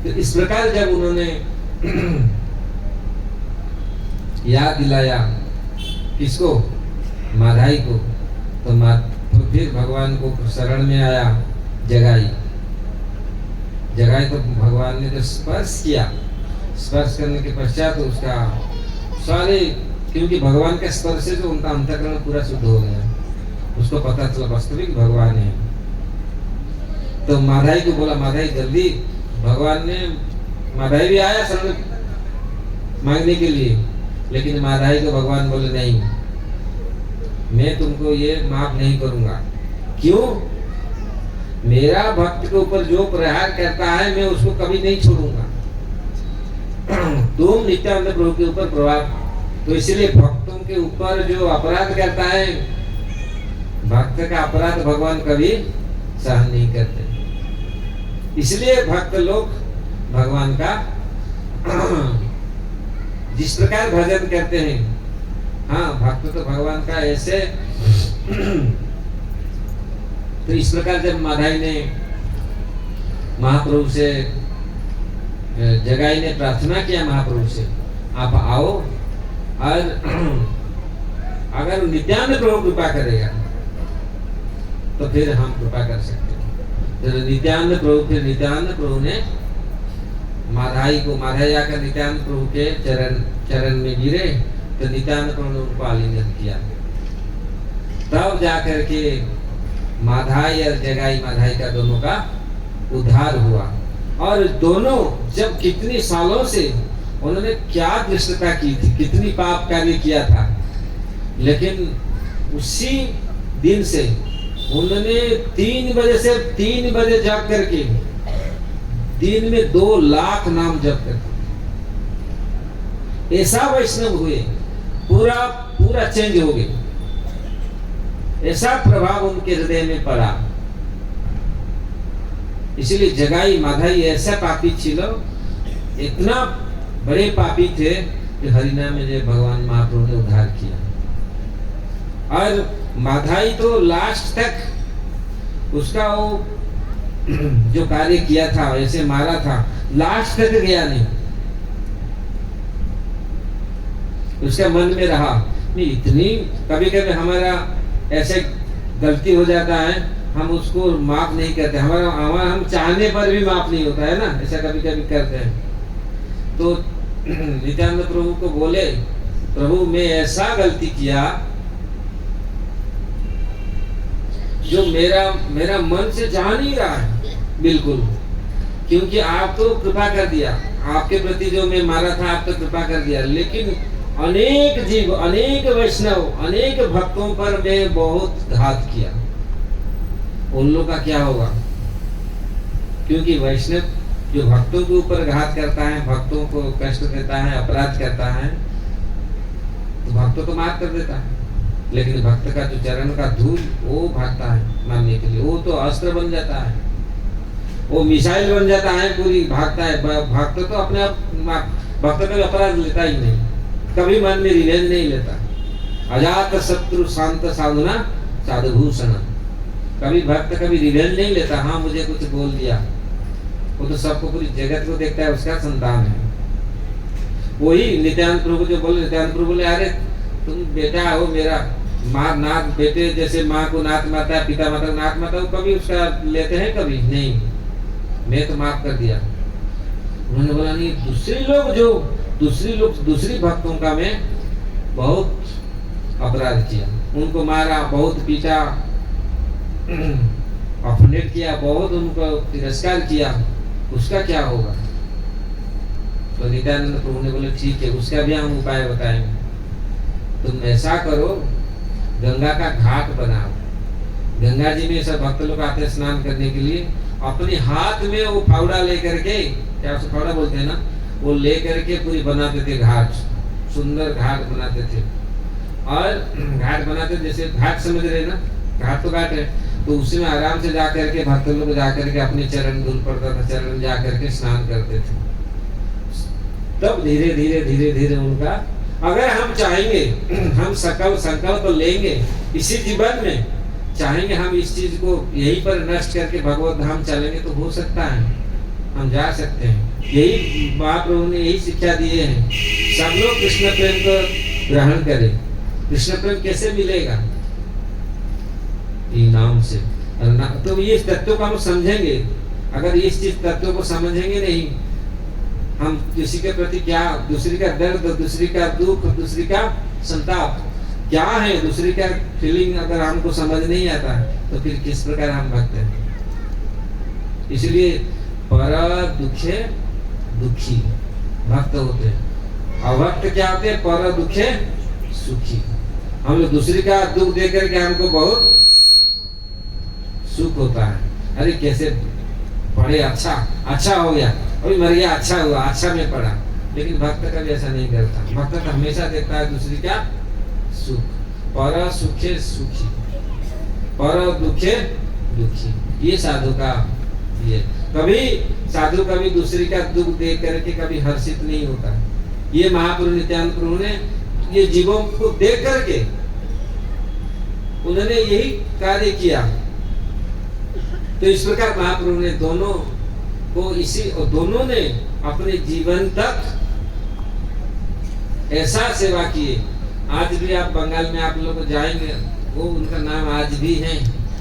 तो इस प्रकार जब उन्होंने याद दिलाया किसको, माधाई को, तो फिर भगवान को शरण में आया जगाई तो भगवान ने जो स्पर्श किया, स्पर्श करने के पश्चात तो उसका सारे, क्योंकि भगवान के स्पर्श से जो उनका अंतःकरण पूरा शुद्ध हो गया, उसको पता चला वास्तविक भगवान है। तो माधाई को बोला, माधाई जल्दी, भगवान ने, माधाई भी आया शरण मांगने के लिए, लेकिन माधाई को भगवान बोले नहीं, मैं तुमको ये माफ नहीं करूंगा। क्यों? मेरा भक्त के ऊपर जो प्रहार करता है मैं उसको कभी नहीं छोड़ूंगा। तुम नित्यानंद प्रभु के ऊपर प्रभाव, तो इसलिए भक्तों के ऊपर जो अपराध करता है, भक्त का अपराध भगवान कभी सहन नहीं करते। इसलिए भक्त लोग भगवान का जिस प्रकार भजन करते हैं, हाँ भक्त तो भगवान का ऐसे तो इस प्रकार जब माधाई ने महाप्रभु से, जगाई ने प्रार्थना किया महाप्रभु से, आप आओ, और अगर नित्यानंद प्रभु कृपा करेगा तो फिर हम कृपा कर सकते हैं। तो नित्यानंद प्रभु ने माधाई आकर नित्यानंद प्रभु के चरण में गिरे, तो नित्यानंद प्रभु ने उनको आलिंगन किया। तब जाकर के माधाई और जगाई माधाई का दोनों का उद्धार हुआ। और दोनों जब कितनी सालों से उन्होंने क्या दुष्टता की थी, कितनी पाप कार्य किया था, लेकिन उसी दिन से उन्होंने 3 बजे से 3 बजे जप करके दिन में 2 लाख नाम जप करके ऐसा वैष्णव हुए, पूरा चेंज हो गए। ऐसा प्रभाव उनके हृदय में पड़ा। इसलिए जगाई माधाई ऐसा पापी छिलो, इतना बड़े पापी थे कि हरिनाम में भगवान महाप्रभु ने उद्धार किया। और माधाई तो लास्ट तक उसका वो जो कार्य किया था, ऐसे मारा था, लास्ट तक गया नहीं। उसका मन में रहा नहीं। इतनी कभी कभी हमारा ऐसे गलती हो जाता है, हम उसको माफ नहीं करते, हमारा हम चाहने पर भी माफ नहीं होता है ना, ऐसा कभी कभी करते हैं। तो नित्यानंद प्रभु को बोले, प्रभु मैं ऐसा गलती किया जो मेरा मन से जा नहीं रहा है बिल्कुल, क्योंकि आप तो कृपा कर दिया, आपके प्रति जो मैं मारा था आप तो कृपा कर दिया, लेकिन अनेक जीव, अनेक वैष्णव, अनेक भक्तों पर मैं बहुत घात किया। उन लोगों का क्या होगा? क्योंकि वैष्णव जो भक्तों के ऊपर घात करता है, भक्तों को कष्ट देता है, अपराध करता है, तो भक्तों को माफ कर देता है। लेकिन भक्त का जो चरण का धूल वो भागता है मारने के लिए, वो तो अस्त्र बन जाता है, वो मिसाइल बन जाता है, पूरी भागता है। भक्त तो अपने आप, भक्त कभी अपराध लेता ही नहीं, कभी मन में रिवेंज नहीं लेता। अजात शत्रु शांत साधुना साधुभूषण, कभी भक्त कभी रिवेंज नहीं लेता। हाँ मुझे कुछ बोल दिया, वो तो सबको, पूरी जगत को देखता है, उसका संतान है। वही नित्यानंद प्रभु जो बोले, नित्यानंद प्रभु बोले, अरे तुम बेटा हो मेरा, माँ नाथ बेटे जैसे माँ को नाथ माता, पिता माता को नाथ माता, वो कभी उसका लेते हैं? कभी नहीं, मैं तो माफ कर दिया। उन्होंने बोला नहीं, दूसरी भक्तों का मैं बहुत अपराध किया, उनको मारा, बहुत पीटा, अपनेट किया, बहुत उनको तिरस्कार किया, उसका क्या होगा? तो नित्यानंद प्रभु ने बोले ठीक है, उसका भी हम उपाय बताएंगे। तुम ऐसा करो, गंगा का घाट बनाओ, गंगा जी में सब भक्त लोग आते स्नान करने के लिए, अपने हाथ में वो फावड़ा लेकर के, क्या उसे फावड़ा बोलते हैं ना, वो लेकर के पूरी बनाते थे घाट, सुंदर घाट बनाते थे। और घाट बनाते, जैसे घाट समझ रहे ना, घाट तो घाट है, तो उसी में आराम से जाकर के भक्त लोग जाकर के अपने चरण धूल पड़ता था, चरण जाकर के स्नान करते थे। तब धीरे धीरे धीरे धीरे उनका, अगर हम चाहेंगे, हम संकल्प तो लेंगे इसी जीवन में, चाहेंगे हम इस चीज को यहीं पर नष्ट करके भगवत धाम चलेंगे तो हो सकता है, हम जा सकते हैं। यही महाप्रभु ने यही शिक्षा दिए हैं, सब लोग कृष्ण प्रेम को ग्रहण करें। कृष्ण प्रेम कैसे मिलेगा? नाम से। तो ये तत्व को हम समझेंगे, अगर इस चीज तत्व को समझेंगे नहीं, हम किसी के प्रति क्या, दूसरी का दर्द, दूसरी का दुख, दूसरी का संताप क्या है, दूसरी का फीलिंग अगर हमको समझ नहीं आता तो फिर किस प्रकार हम भक्त हैं। इसलिए पर दुखे दुखी भक्त होते हैं, और भक्त क्या होते हैं? पर दुखे सुखी। हम लोग दूसरी का दुख देकर के हमको बहुत सुख होता है, अरे कैसे पढ़े, अच्छा अच्छा हो गया, अभी मर गया, अच्छा हुआ, अच्छा में पढ़ा। लेकिन भक्त कभी ऐसा नहीं करता। भक्त तो हमेशा देखता है दूसरी का सुख। पर सुखे सुखी, पर दुखे दुखी, ये साधु का ये। कभी साधु कभी दूसरी का दुख देख करके कभी हर्षित नहीं होता। ये महाप्रभु नित्यानंद प्रभु ने ये जीवों को देख करके उन्होंने यही कार्य किया। तो इस प्रकार महाप्रभु ने दोनों को इसी, और दोनों ने अपने जीवन तक ऐसा सेवा किए। आज भी आप बंगाल में आप लोग जाएंगे, वो उनका नाम आज भी है।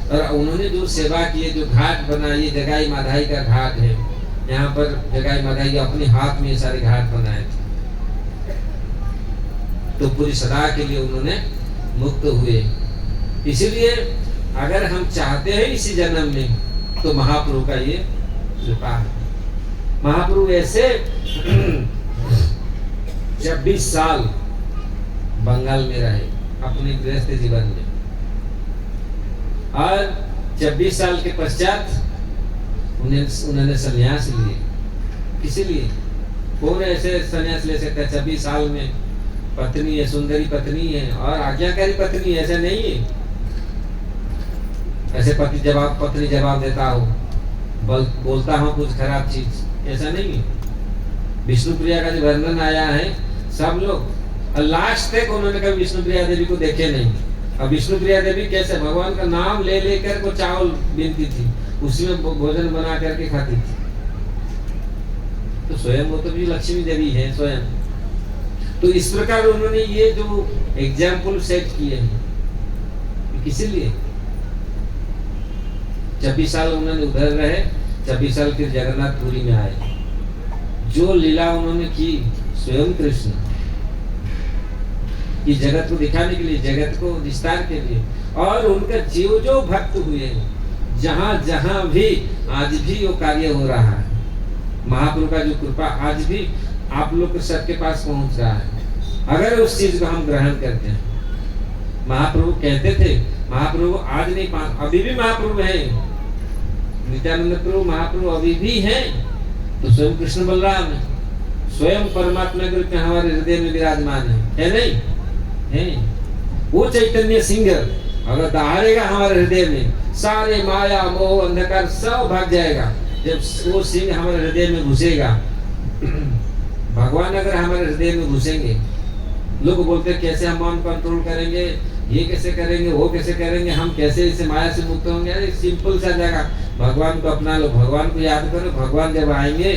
और उन्होंने जो सेवा की है, जो घाट बनाई, जगाई माधाई का घाट है, यहाँ पर जगाई माधाई अपने हाथ में सारे घाट बनाए थे। तो पूरी सदा के लिए उन्होंने मुक्त हुए। इसीलिए अगर हम चाहते हैं इसी जन्म में, तो महाप्रभु का ये कृपा है। महाप्रभु ऐसे 26 साल बंगाल में रहे अपने गृहस्थ जीवन में, और 26 साल के पश्चात उन्होंने संन्यास लिए। किसी लिए? कौन ऐसे संन्यास ले सकता है? 26 साल में पत्नी है, सुंदरी पत्नी है और आज्ञाकारी पत्नी, ऐसा नहीं है। ऐसे पत्नी जवाब देता हो, बोलता हूँ कुछ खराब चीज, ऐसा नहीं है। विष्णु प्रिया का जो वर्णन आया है, सब लोग लास्ट तक उन्होंने कभी विष्णु प्रिया देवी को देखे नहीं। अब विष्णु प्रिया देवी कैसे भगवान का नाम ले लेकर को चावल बीनती थी, उसमें भोजन बना करके खाती थी। तो स्वयं वो तो भी लक्ष्मी देवी है स्वयं। तो इस प्रकार उन्होंने ये जो एग्जाम्पल सेट किए हैं, किसी लिए 26 साल उन्होंने उधर रहे, 26 साल फिर जगन्नाथपुरी में आए। जो लीला उन्होंने की स्वयं कृष्ण की, जगत को दिखाने के लिए, जगत को विस्तार के लिए। और उनका जीव जो भक्त हुए, जहां जहां भी आज भी वो कार्य हो रहा है। महाप्रभु का जो कृपा आज भी आप लोग के सबके पास पहुंच रहा है, अगर उस चीज को हम ग्रहण करते हैं। महाप्रभु कहते थे, महाप्रभु आज नहीं, अभी भी महाप्रभु है। नित्यानंद प्रभु महाप्रभु अभी भी है। तो स्वयं कृष्ण बलराम है, स्वयं परमात्मा के रूप में हमारे हृदय में विराजमान है नहीं है? वो चैतन्य सिंह अगर दहाड़ेगा हमारे हृदय में, सारे माया मोह अंधकार सब भाग जाएगा। जब वो सिंह हमारे हृदय में घुसेगा, भगवान अगर हमारे हृदय में घुसेंगे, लोग बोलते हैं कैसे हम मन कंट्रोल करेंगे, ये कैसे करेंगे, वो कैसे करेंगे, हम कैसे इसे माया से मुक्त होंगे। अरे सिंपल सा जगह, भगवान को अपना लो, भगवान को याद करो। भगवान जब आएंगे,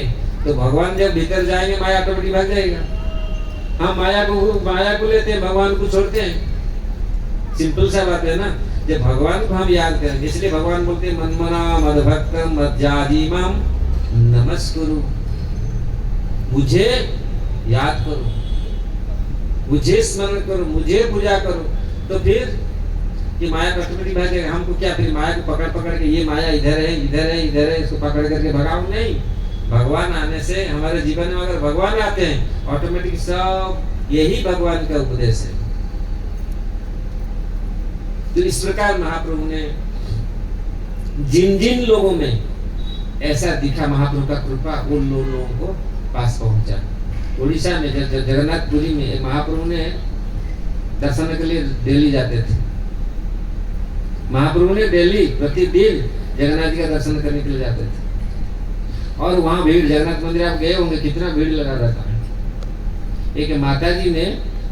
तो भगवान जब भीतर जाएंगे, माया ऑटोमेटिक भाग जाएगा। हम माया को लेते हैं, भगवान को छोड़ते हैं। सिंपल सा बात है ना। जब भगवान को हम याद करेंगे, इसलिए भगवान बोलते हैं मनमना मदभक्तम मज्जादीमाम नमस्कुरु। मुझे याद करो, मुझे स्मरण करो, मुझे पूजा करो। तो फिर ये माया ऑटोमेटिक भाग जाएगा। हमको क्या फिर माया को पकड़ पकड़ के, ये माया इधर है इधर है इधर है, इसको पकड़ करके भगाओ? नहीं। भगवान आने से हमारे जीवन में अगर भगवान आते हैं, ऑटोमेटिक सब यही भगवान का उपदेश है। तो इस प्रकार महाप्रभु ने जिन जिन लोगों में ऐसा दिखा महाप्रभु का कृपा, उन लोगों को पास पहुंचा। उड़ीसा में जगन्नाथपुरी में महाप्रभु ने दर्शन के लिए दिल्ली जाते थे। महाप्रभु ने दिल्ली प्रतिदिन जगन्नाथ जी का दर्शन करने के लिए जाते थे। और वहां भीड़, जगन्नाथ मंदिर आप गए होंगे, कितना भीड़ लगा रहता है। एक माता जी ने,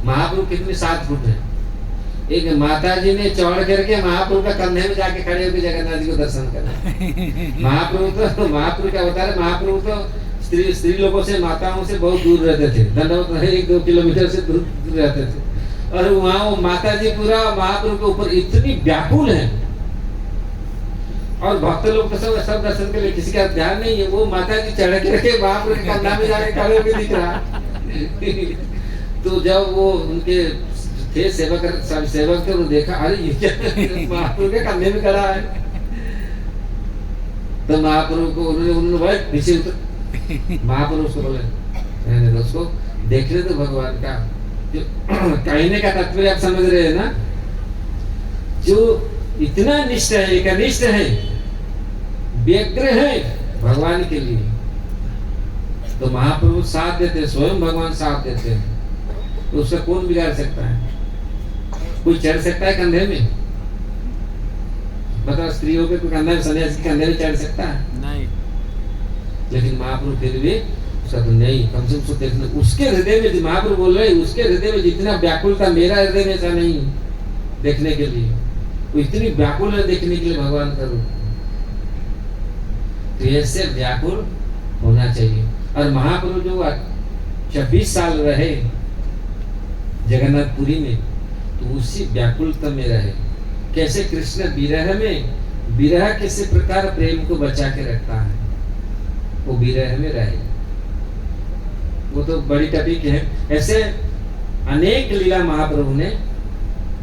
महाप्रभु कितने 7 फुट है, एक माता जी ने चढ़ करके महाप्रभु का कंधे में जाके खड़े होकर जगन्नाथ जी को दर्शन करना। महाप्रभु का अवतार है। महाप्रभु तो स्त्री लोगों से, माताओं से बहुत दूर रहते थे, दंडवत 1-2 किलोमीटर से दूर रहते थे। और वहाँ वो माता जी पूरा महाप्रभु के ऊपर इतनी व्याकुल है, और भक्त लोग तो सब दर्शन के लिए, किसी का ध्यान नहीं है। वो माता जी चढ़ के महाप्रभु के कंधा में जाके खड़े होकर दिख रहा। तो जब वो उनके थे सेवक थे, उन्होंने देखा, अरे ये क्या महाप्रभु के कंधे में खड़ा है। तो महाप्रभु को उन्होंने पीछे उतर, महाप्रभु उसको बोले, रहने दो उसको, देखने दो भगवान का। जो कहने का तात्पर्य आप समझ रहे हैं ना, जो इतना निष्ठ है, एक अनिष्ठ है, व्यग्र है भगवान के लिए। तो महाप्रभु साथ देते, स्वयं भगवान साथ देते हैं, तो उसका कौन बिगाड़ सकता है? कोई चढ़ सकता है कंधे में? बताओ, स्त्रियों के कोई कंधे में, सन्यासी के कंधे में चढ़ सकता है? नहीं। लेकिन महाप्रभु फिर भी उसका तो नहीं, कम से कम देखना उसके हृदय में, महाप्रभु बोल रहे उसके हृदय में जितना व्याकुल था, मेरा हृदय में ऐसा नहीं देखने के लिए। वो इतनी व्याकुल है देखने के लिए भगवान का रूप। तो ऐसे व्याकुल होना चाहिए। और महाप्रभु जो 26 साल रहे जगन्नाथपुरी में, तो उसी व्याकुलता में रहे। कैसे कृष्ण विरह में, विरह किसी प्रकार प्रेम को बचा के रखता है, वो विरह में रहे, वो तो बड़ी टॉपिक है। ऐसे अनेक लीला महाप्रभु ने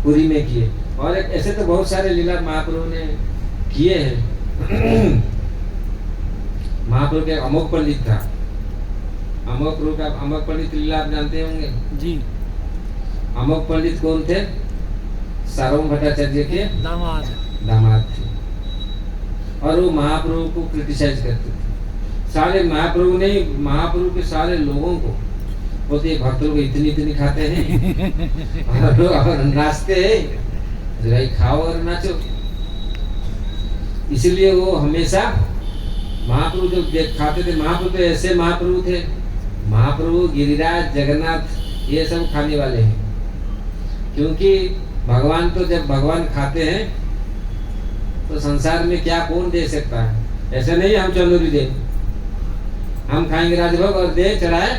पुरी में किए, और ऐसे तो बहुत सारे लीला महाप्रभु ने किए हैं। महाप्रभु के अमोघ पंडित था, अमोघ प्रभु का अमोघ पंडित लीला आप जानते होंगे जी। अमोघ पंडित कौन थे? सार्वभौम भट्टाचार्य के दामाद थे, और वो महाप्रभु को क्रिटिसाइज करते थे। सारे महाप्रभु ने, महाप्रभु के सारे लोगों को बोलते, भक्त लोग इतनी इतनी खाते हैं और नाचते हैं, जरा खाओ और नाचो। इसलिए वो हमेशा महाप्रभु जो खाते थे, महाप्रभु तो ऐसे महाप्रभु थे, महाप्रभु गिरिराज जगन्नाथ ये सब खाने वाले हैं। क्योंकि भगवान तो जब भगवान खाते हैं तो संसार में क्या कौन दे सकता है? ऐसा नहीं हम चंदूरी दे, हम खाएंगे राजभोग और दे चढ़ाए,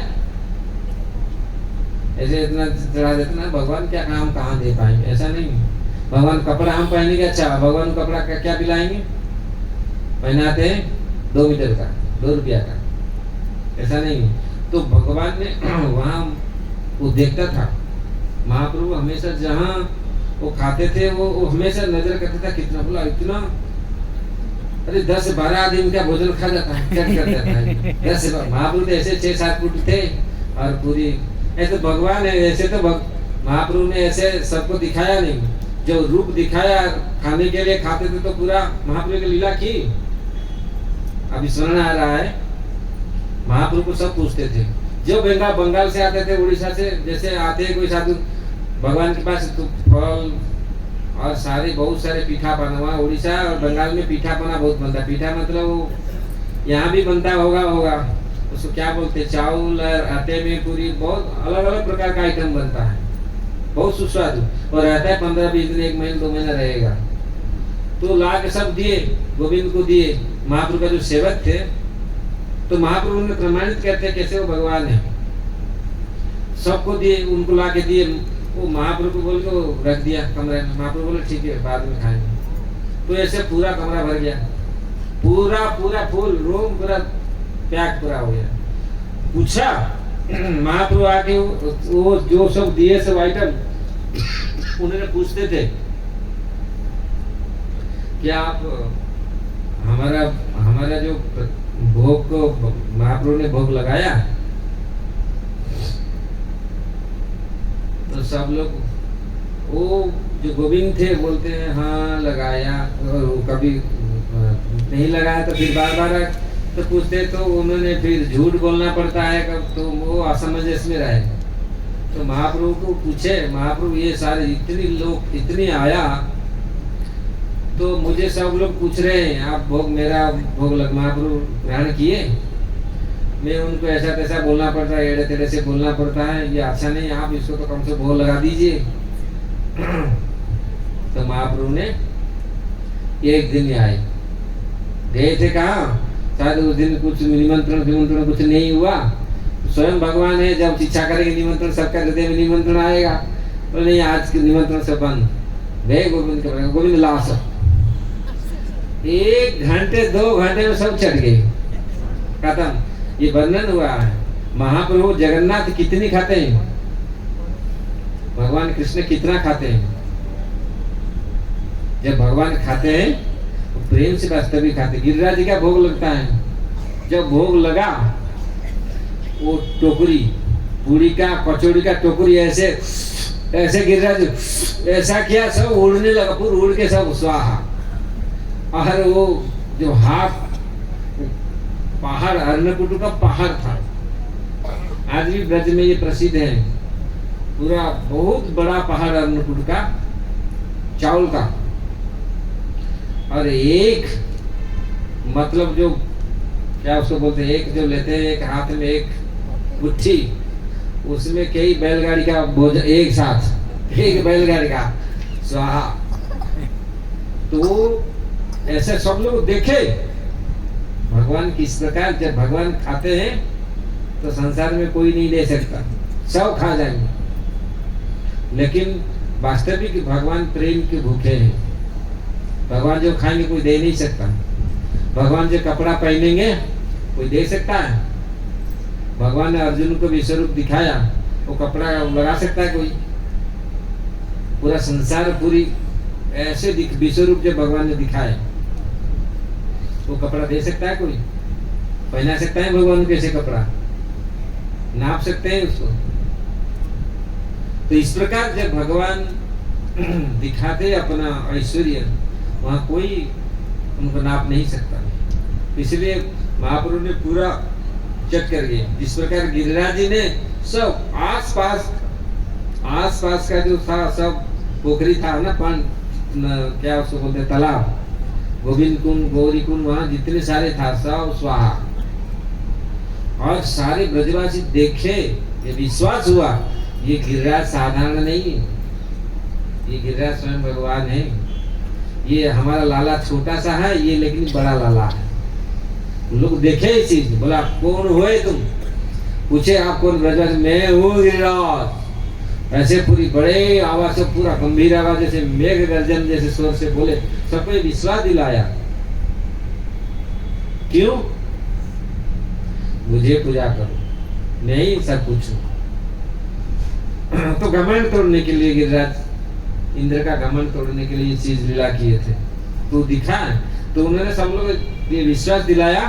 ऐसे इतना चढ़ा देते ना, भगवान क्या हम कहाँ दे पाएंगे? ऐसा नहीं। भगवान कपड़ा हम पहनेंगे, अच्छा भगवान कपड़ा का क्या दिलाएंगे? पहनाते हैं 2 मीटर का, 2 रुपया का, ऐसा नहीं। तो भगवान ने वहाँ वो देखता था, महाप्रभु हमेशा जहाँ वो खाते थे वो हमेशा नजर करता था, कितना, बोला इतना, अरे 10 से 12 आदमी का भोजन खा जाता है, चट कर जाता है 10 से 12। महाप्रभु तो ऐसे 6-7 फुट थे और पूरी ऐसे भगवान है। ऐसे तो महाप्रभु ने ऐसे सबको दिखाया नहीं, जो रूप दिखाया खाने के लिए खाते थे, तो पूरा महाप्रभु की लीला की। अभी स्मरण आ रहा है, महाप्रभु को सब पूछते थे, जो बंगाल से आते थे, उड़ीसा से जैसे आते हैं कोई साधु भगवान के पास, तो फल और सारे बहुत सारे पीठा पना, वहाँ उड़ीसा और बंगाल में पीठा पना बहुत बनता है। पीठा मतलब वो यहाँ भी बनता होगा उसको क्या बोलते हैं, चावल और आटे में पूरी बहुत अलग अलग प्रकार का आइटम बनता है, बहुत सुस्वादु, और रहता है 15-20 दिन, 1 महीना 2 महीना रहेगा। तो ला के सब दिए, गोविंद को दिए। महाप्रभु का जो सेवक थे, तो महाप्रभु ने प्रमाणित करते कैसे वो भगवान है, सबको दिए, उनको ला के दिए। वो महाप्रभु को बोल के रख दिया कमरे में। महाप्रभु बोले ठीक है बाद में खाएंगे। तो ऐसे पूरा कमरा भर गया, पूरा फुल रूम पूरा पैक पूरा हो गया। पूछा महाप्रभु आके, वो जो सब दिए सब आइटम, उन्होंने पूछते थे कि आप हमारा जो भोग को महाप्रभु ने भोग लगाया, तो सब लोग, वो जो गोविंद थे बोलते हैं हाँ लगाया, और कभी नहीं लगाया तो फिर बार तो पूछते, तो उन्होंने फिर झूठ बोलना पड़ता है कब, तो वो असमंजस में रहे। तो महाप्रभु को पूछे, महाप्रभु ये सारे इतने लोग इतने आया, तो मुझे सब लोग पूछ रहे हैं आप भोग, मेरा भोग लग महाप्रभु ग्रहण किए, मैं उनको ऐसा तैसा बोलना पड़ता है, एड़े तेड़े से बोलना पड़ता है, ये अच्छा नहीं, आप इसको तो कम से भोग लगा दीजिए। तो महाप्रभु ने एक दिन आए, गए थे कहाँ, शायद उस दिन कुछ निमंत्रण कुछ नहीं हुआ, स्वयं भगवान है, जब इच्छा करेंगे निमंत्रण सबका हृदय में निमंत्रण आएगा। तो नहीं, आज के निमंत्रण से बंद। गए गोविंद के, गोविंद लाश 1 घंटे 2 घंटे में सब चढ़ गए, खत्म। ये वर्णन हुआ है। महाप्रभु जगन्नाथ कितनी खाते हैं, भगवान कृष्ण कितना खाते हैं। जब भगवान खाते हैं तो प्रेम से वास्तविक खाते। गिरिराज जी का भोग लगता है, जब भोग लगा वो टोकरी, पूरी का कचौड़ी का टोकरी ऐसे गिरिराज ऐसा किया, सब उड़ने लगा, पूरा उड़ के सब स्वाहा। और वो जो हाथ पहाड़, अन्नकूट का पहाड़ था। आज भी ब्रज में ये प्रसिद्ध है, पूरा बहुत बड़ा पहाड़ अन्नकूट का, चावल का। और एक मतलब जो क्या उसको बोलते हैं, एक जो लेते हैं एक हाथ में एक मुट्ठी, उसमें कई बैलगाड़ी का भोजन एक साथ, एक बैलगाड़ी का स्वाहा। तो ऐसे सब लोग देखे भगवान किस प्रकार, जब भगवान खाते हैं तो संसार में कोई नहीं दे सकता, सब खा जाएंगे। लेकिन वास्तविक भगवान प्रेम के भूखे हैं। भगवान जो खाएंगे कोई दे नहीं सकता। भगवान जो कपड़ा पहनेंगे कोई दे सकता है। भगवान ने अर्जुन को विश्वरूप दिखाया, वो कपड़ा लगा सकता है कोई? पूरा संसार पूरी ऐसे विश्वरूप जब भगवान ने दिखाया, वो कपड़ा दे सकता है कोई? पहना सकता है भगवान को ऐसे कपड़ा? नाप सकते हैं उसको? तो इस प्रकार जब भगवान दिखाते अपना ऐश्वर्य, वहां कोई उनको नाप नहीं सकता। इसलिए महाप्रभु ने पूरा चट कर गए। जिस प्रकार गिरिराज जी ने सब आस पास का जो था सब पोखरी था ना, क्या उसको बोलते तालाब, गोविंद कुंड, गौरी कुंड, वहां जितने सारे था सब स्वाहा। और सारे ब्रजवासी देखे, ये विश्वास हुआ ये गिरिराज साधारण नहीं है, ये गिरिराज स्वयं भगवान है। ये हमारा लाला छोटा सा है, ये लेकिन बड़ा लाला है। लोग देखे ये चीज, बोला कौन हुए तुम? पूछे आप कौन? ब्रजवासी, मैं हूँ गिरिराज। ऐसे पूरी बड़े आवाज से, पूरा गंभीर आवाज जैसे मेघ गर्जन जैसे स्वर से बोले, सबको विश्वास दिलाया। क्यों? मुझे पूजा करो, मैं ही सब कुछ हूँ। तो घमंड तोड़ने के लिए गिरिराज, इंद्र का घमंड तोड़ने के लिए ये चीज लीला किए थे। तो दिखा, तो उन्होंने सब लोग ये विश्वास दिलाया,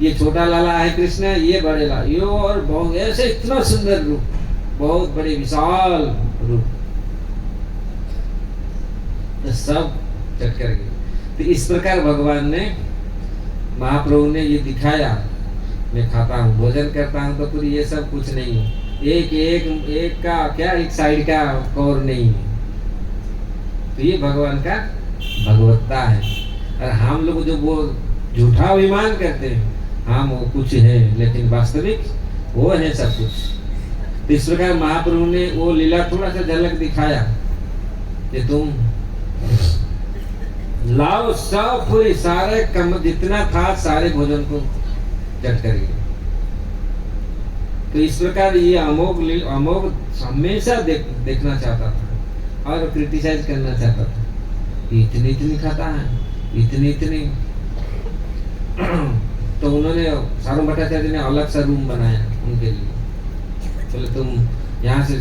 ये छोटा लाला है कृष्ण, ये बड़े लाला, ये और बहुत ऐसे इतना सुंदर रूप, बहुत बड़े विशाल रूप, तो सब चक्कर गए। तो इस प्रकार भगवान ने, महाप्रभु ने ये दिखाया, मैं खाता हूँ, भोजन करता हूँ, तो पूरी ये सब कुछ नहीं है। एक का क्या, एक साइड का कौर नहीं है। तो ये भगवान का भगवत्ता है। और हम लोग जो वो झूठा अभिमान करते हैं, हम वो कुछ है, लेकिन वास्तविक वो है सब कुछ। तो इस प्रकार महाप्रभु ने वो लीला थोड़ा सा झलक दिखाया कि तुम लाओ सब पूरी सारे कम जितना था सारे भोजन को चट करिए। तो इस प्रकार ये अमोघ हमेशा देखना चाहता था और क्रिटिसाइज करना चाहता था। इतनी खाता है, इतनी तो उन्होंने सारों भट्टाचार्य ने अलग सा रूम बनाया उनके लिए। बोले तुम यहाँ से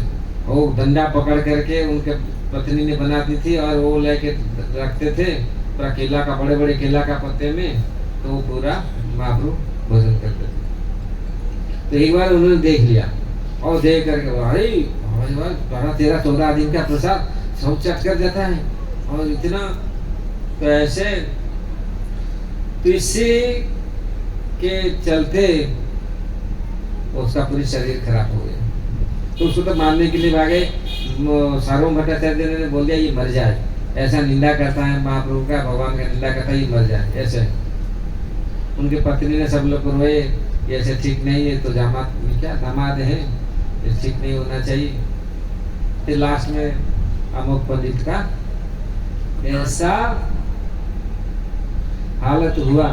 वो डंडा पकड़ करके उनके पत्नी ने बनाती थी और वो लेके रखते थे पूरा केला का, बड़े बड़े केला का पत्ते में, तो वो पूरा महाप्रभु भोजन करते थे। तो एक बार उन्होंने देख लिया और देख करके अरे 12-13-14 दिन का प्रसाद सब चट कर जाता है और इतना, तो ऐसे, तो इसी के चलते उसका पूरी शरीर खराब हो गया। तो उसको तो मारने के लिए भागे। सार्वभौम भट्टाचार्य ने बोल दिया ये मर जाए, ऐसा निंदा करता है महाप्रभु का, भगवान का निंदा करता है, ये मर जाए ऐसे। उनके पत्नी ने सब लोग को रोए, ऐसे ठीक नहीं है, तो दामाद है, ठीक नहीं होना चाहिए। फिर लास्ट में अमोघ पंडित का ऐसा हालत हुआ,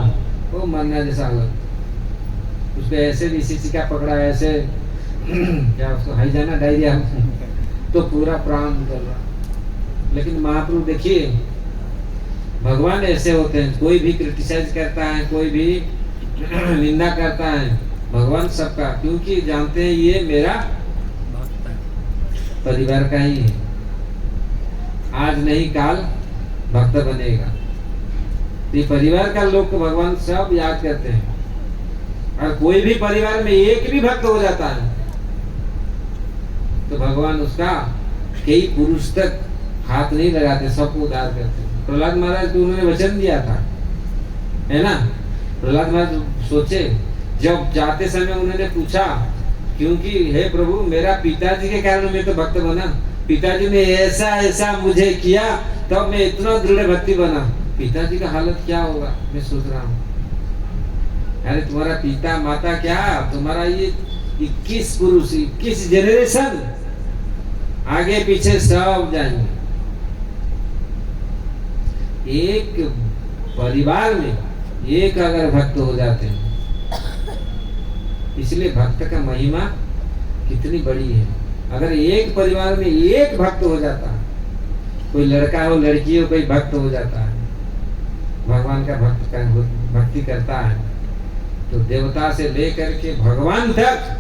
वो मरना जैसा हालत। उसको ऐसे भी का पकड़ा, ऐसे क्या उसको हाई जाना डायरिया तो पूरा प्राण निकल रहा। लेकिन महाप्रभु देखिए, भगवान ऐसे होते हैं, कोई भी क्रिटिसाइज करता है, कोई भी निंदा करता है, भगवान सबका, क्योंकि जानते हैं ये मेरा परिवार का ही है, आज नहीं काल भक्त बनेगा। ये परिवार का लोग को भगवान सब याद करते हैं। और कोई भी परिवार में एक भी भक्त हो जाता है तो भगवान उसका कई पुरुष तक हाथ नहीं लगाते, सबको उद्धार करते। प्रहलाद महाराज को उन्होंने वचन दिया था, है ना, प्रहलाद महाराज सोचे, जब जाते समय उन्होंने पूछा, क्योंकि हे प्रभु मेरा पिताजी के कारण मैं तो भक्त बना, पिताजी ने ऐसा ऐसा मुझे किया तब मैं इतना दृढ़ भक्ति बना, पिताजी का हालत क्या होगा मैं सोच रहा हूँ। अरे तुम्हारा पिता माता क्या, तुम्हारा ये 21 पुरुष 21 जनरेशन आगे पीछे सब जाएंगे। एक परिवार में एक अगर भक्त हो जाते हैं, इसलिए भक्त का महिमा कितनी बड़ी है। अगर एक परिवार में एक भक्त हो जाता है, कोई लड़का हो लड़की हो कोई भक्त हो जाता है, भगवान का भक्ति करता है, तो देवता से लेकर के भगवान तक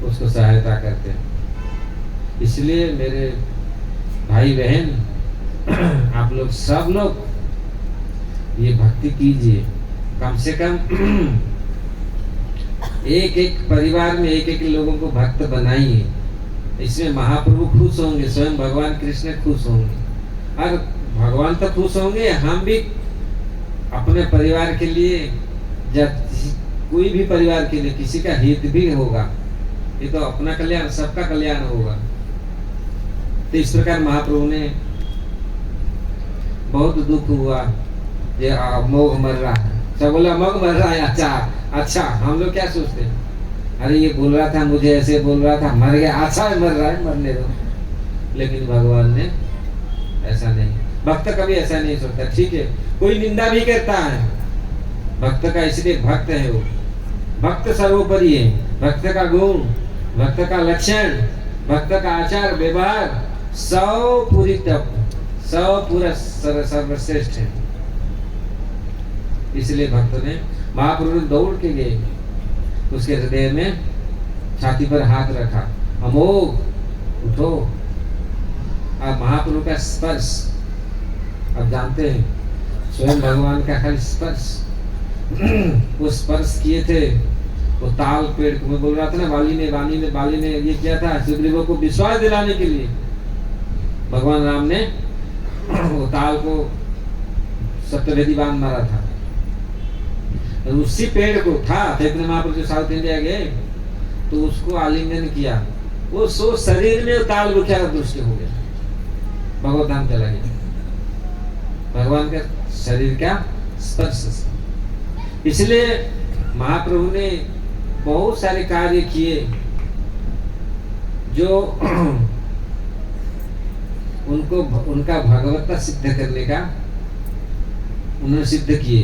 उसको सहायता करते हैं। इसलिए मेरे भाई बहन आप लोग सब लोग ये भक्ति कीजिए, कम से कम एक एक परिवार में एक एक लोगों को भक्त बनाइए। इसमें महाप्रभु खुश होंगे, स्वयं भगवान कृष्ण खुश होंगे, और भगवान तो खुश होंगे, हम भी अपने परिवार के लिए, जब कोई भी परिवार के लिए किसी का हित भी होगा, ये तो अपना कल्याण सबका कल्याण होगा। तो इस प्रकार महाप्रभु ने बहुत दुख हुआ, ये मोह मर रहा है, सब बोला मोह मर रहा है, अच्छा हम लोग क्या सोचते हैं, अरे ये बोल रहा था मुझे ऐसे बोल रहा था, मर गया, अच्छा मर रहा है मरने दो। लेकिन भगवान ने ऐसा नहीं, भक्त कभी ऐसा नहीं सोचता। ठीक है कोई निंदा भी करता है भक्त का, इसलिए भक्त है वो, भक्त सर्वोपरि है, भक्त का गुण, भक्त का लक्षण, भक्त का आचार व्यवहार सब पूरी तप सब पूरा सर्वश्रेष्ठ है। इसलिए भक्त ने महाप्रभु दौड़ के गए, उसके हृदय में छाती पर हाथ रखा, अमोघ उठो। अब महाप्रभु का स्पर्श, अब जानते हैं स्वयं भगवान का खाली स्पर्श, वो स्पर्श किए थे, वो ताल पेड़ को मैं बोल रहा था ना, बाली ने ये किया था सुग्रीव को विश्वास दिलाने के लिए, भगवान राम ने वो ताल को सप्तवेदी बांध मारा था, तो उसी पेड़ को था चैतन्य महाप्रभु साउथ इंडिया गए तो उसको आलिंगन किया, वो सो शरीर में ताल रुखा दृष्टि हो गया, भगवत धाम चला गया भगवान का शरीर का स्पर्श से। इसलिए महाप्रभु ने बहुत सारे कार्य किए जो उनको उनका भगवत्ता सिद्ध करने का उन्होंने सिद्ध किए।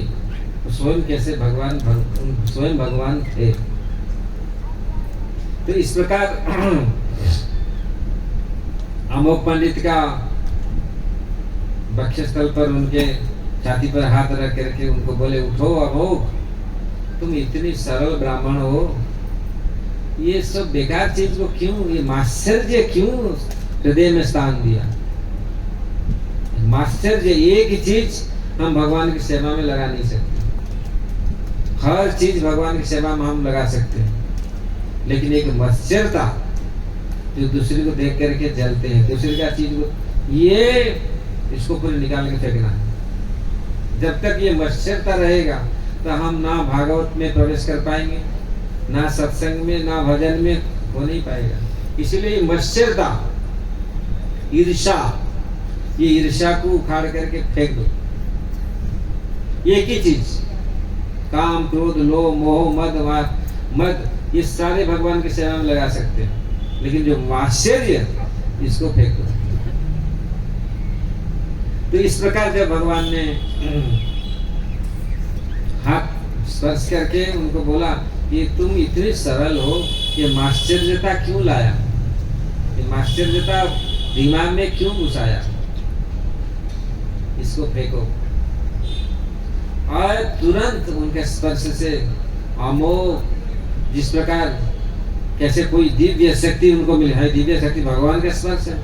तो स्वयं कैसे स्वयं भगवान थे। तो इस प्रकार अमोघ पंडित का वक्षस्थल पर उनके छाती पर हाथ रख करके उनको बोले, उठो अमोघ, तुम इतनी सरल ब्राह्मण हो, ये सब बेकार चीज को क्यों, ये माश्चर्य क्यों हृदय में स्थान दिया। माश्चर्य एक ही चीज हम भगवान की सेवा में लगा नहीं सकते, हर चीज भगवान की सेवा में हम लगा सकते हैं, लेकिन एक मत्सरता जो दूसरे को देख करके जलते हैं, दूसरे का चीज को, ये इसको पूरे निकाल के फेंकना है। जब तक ये मत्सरता रहेगा तो हम ना भागवत में प्रवेश कर पाएंगे, ना सत्संग में, ना भजन में, हो नहीं पाएगा। इसलिए मत्सरता, ईर्ष्या, ये ईर्ष्या को उखाड़ करके फेंक दो। एक ही चीज, काम क्रोध लोभ मोह मद, ये सारे भगवान की सेवा में लगा सकते हैं, लेकिन जो माश्चर्य, इसको फेंक दो। तो इस प्रकार जब भगवान ने हाथ स्पर्श करके उनको बोला कि तुम इतने सरल हो, ये माश्चर्यता क्यों लाया, ये माश्चर्यता दिमाग में क्यों घुसाया, इसको फेंको। और तुरंत उनके स्पर्श से अमोघ, जिस प्रकार कैसे कोई दिव्य शक्ति उनको मिली है, दिव्य शक्ति भगवान का स्पर्श है।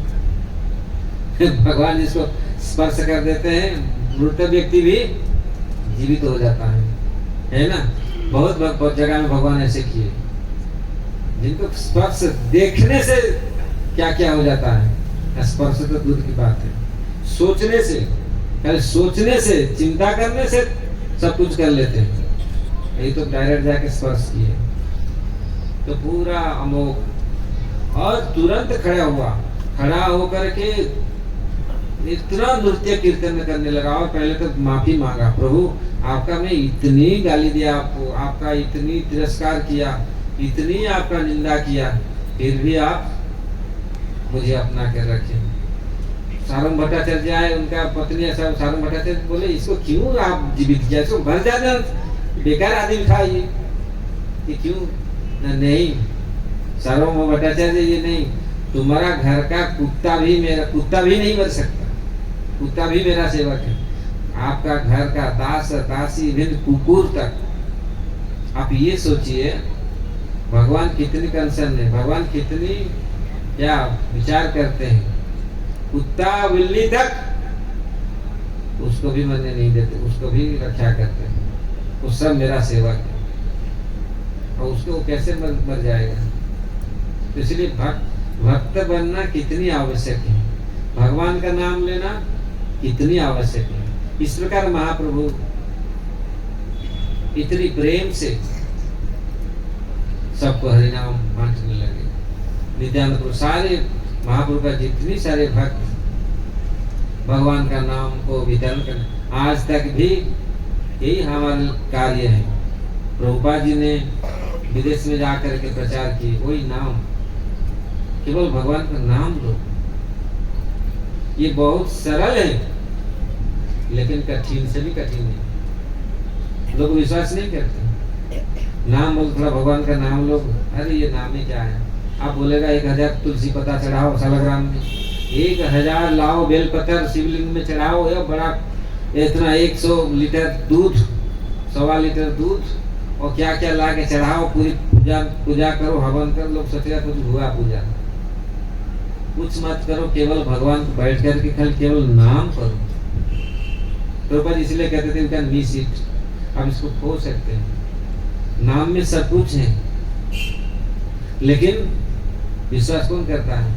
भगवान जिसको स्पर्श कर देते हैं, मृत व्यक्ति भी जीवित हो जाता है ना। बहुत जगह में भगवान ऐसे किए, जिनको स्पर्श देखने से क्या क्या हो जाता है। स्पर्श तो दूर की बात है, सोचने से, चिंता करने से सब कुछ कर लेते हैं, यही तो डायरेक्ट जाके स्पर्श किए तो पूरा अमोघ। और तुरंत खड़ा होकर के इतना नृत्य कीर्तन करने लगा। और पहले तो माफी मांगा, प्रभु आपका मैं इतनी गाली दिया आपको, आपका इतनी तिरस्कार किया, इतनी आपका निंदा किया, फिर भी आप मुझे अपना कर रखे। सारंग भट्टाचार्य आए, उनका पत्नी सारंग भट्टाचार्य बोले इसको क्यों आप जीवित किया, इसको मर जाना, बेकार आदमी था ये क्यों नहीं। सारंग भट्टाचार्य ये नहीं, तुम्हारा घर का कुत्ता भी नहीं मर सकता, कुत्ता भी मेरा सेवक है। आपका घर का दास दासी भी कुकुर तक। आप ये सोचिए भगवान कितनी कंसर्न है, भगवान कितनी क्या विचार करते हैं। कुत्ता बिल्ली तक उसको भी मरने नहीं देते, उसको भी रक्षा करते हैं, वो सब मेरा सेवक है। और उसको कैसे मर जाएगा। तो इसलिए भक्त बनना कितनी आवश्यक है, भगवान का नाम लेना कितनी आवश्यक है। इस प्रकार महाप्रभु इतनी प्रेम से सबको हरिनाम बांटने लगे। नित्यानंद सारे महाप्रभु का जितने सारे भक्त भगवान का नाम को वितरण कर, आज तक भी यही हमारा कार्य है। प्रभुपाद जी ने विदेश में जाकर के प्रचार किए, वही नाम, केवल भगवान का नाम लो। ये बहुत सरल है लेकिन कठिन से भी कठिन है, लोग विश्वास नहीं करते। नाम बोल, थोड़ा भगवान का नाम लो, अरे ये नाम ही क्या है। आप बोलेगा 1000 तुलसी पत्ता चढ़ाओ सालग्राम में, 1000 लाओ बेलपत्र शिवलिंग में चढ़ाओ, या बड़ा इतना 100 लीटर दूध, 1.25 लीटर दूध और क्या क्या ला के चढ़ाओ, पूरी पूजा करो, हवन करो। लोग सोचेगा कुछ हुआ पूजा, कुछ मत करो, केवल भगवान को बैठ करके केवल नाम करो। प्रभुपाद इसलिए कहते थे यू कैन मिस इट, आप इसको खो सकते हैं। नाम में सब कुछ है लेकिन विश्वास कौन करता है।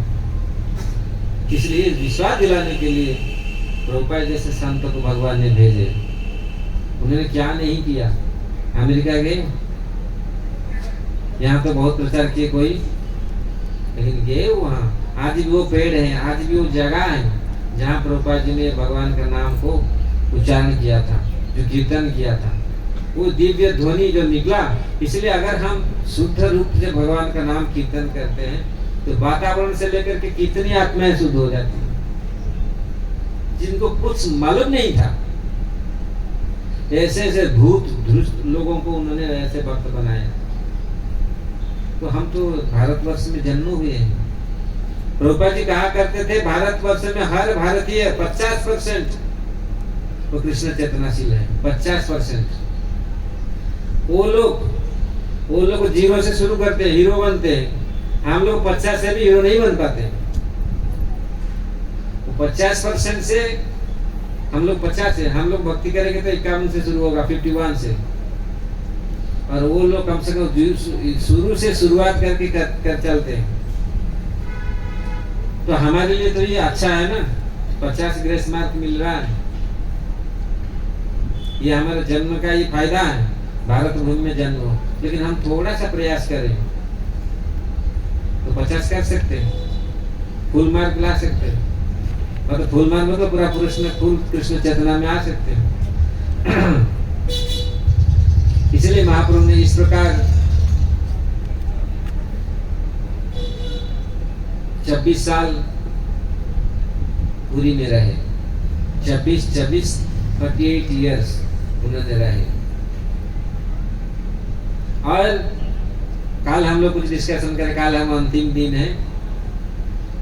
इसलिए विश्वास दिलाने के लिए प्रभुपाद जैसे संत को भगवान ने भेजे। उन्होंने क्या नहीं किया, अमेरिका गए, यहाँ तो बहुत प्रचार किए कोई, लेकिन गए वहाँ, आज भी वो पेड़ है, आज भी वो जगह है जहाँ प्रभुपाद जी ने भगवान का नाम को उच्चारण किया था, जो कीर्तन किया था, वो दिव्य ध्वनि जो निकला। इसलिए अगर हम शुद्ध रूप से भगवान का नाम कीर्तन करते हैं तो वातावरण से लेकर के कितनी आत्माएं शुद्ध हो जाती हैं, जिनको कुछ मालूम नहीं था। ऐसे ऐसे भूत धृष्ट लोगों को उन्होंने ऐसे भक्त बनाया। तो हम तो भारतवर्ष में जन्म हुए हैं। प्रभुपाद जी कहा करते थे भारतवर्ष में हर भारतीय 50% वो कृष्ण चेतनाशील है, 50%। वो लोग 0 से शुरू करते हैं, हीरो बनते हैं। हम लोग 50 से भी हीरो नहीं बन पाते। 50% से हम लोग 50 से हम लोग भक्ति करेंगे तो 51 से शुरू होगा, 51 से। और वो लोग कम से कम शुरू से शुरुआत करके कर चलते हैं। तो हमारे लिए तो ये अच्छा है ना, 50 ग्रेस मार्क मिल रहा है। ये हमारे जन्म का ये फायदा है, भारत भूमि में जन्म हो। लेकिन हम थोड़ा सा प्रयास करें तो 50 कर सकते हैं, फुल मार्क ला सकते हैं। मतलब फुल मार्क मतलब पूरा फुल कृष्ण चेतना में आ सकते हैं। इसलिए महाप्रभु ने इस प्रकार 26 साल पूरी में रहे। 48 इयर्स उन्होंने रहे। और कल हम लोग कुछ डिस्कशन करें, कल हम अंतिम दिन है,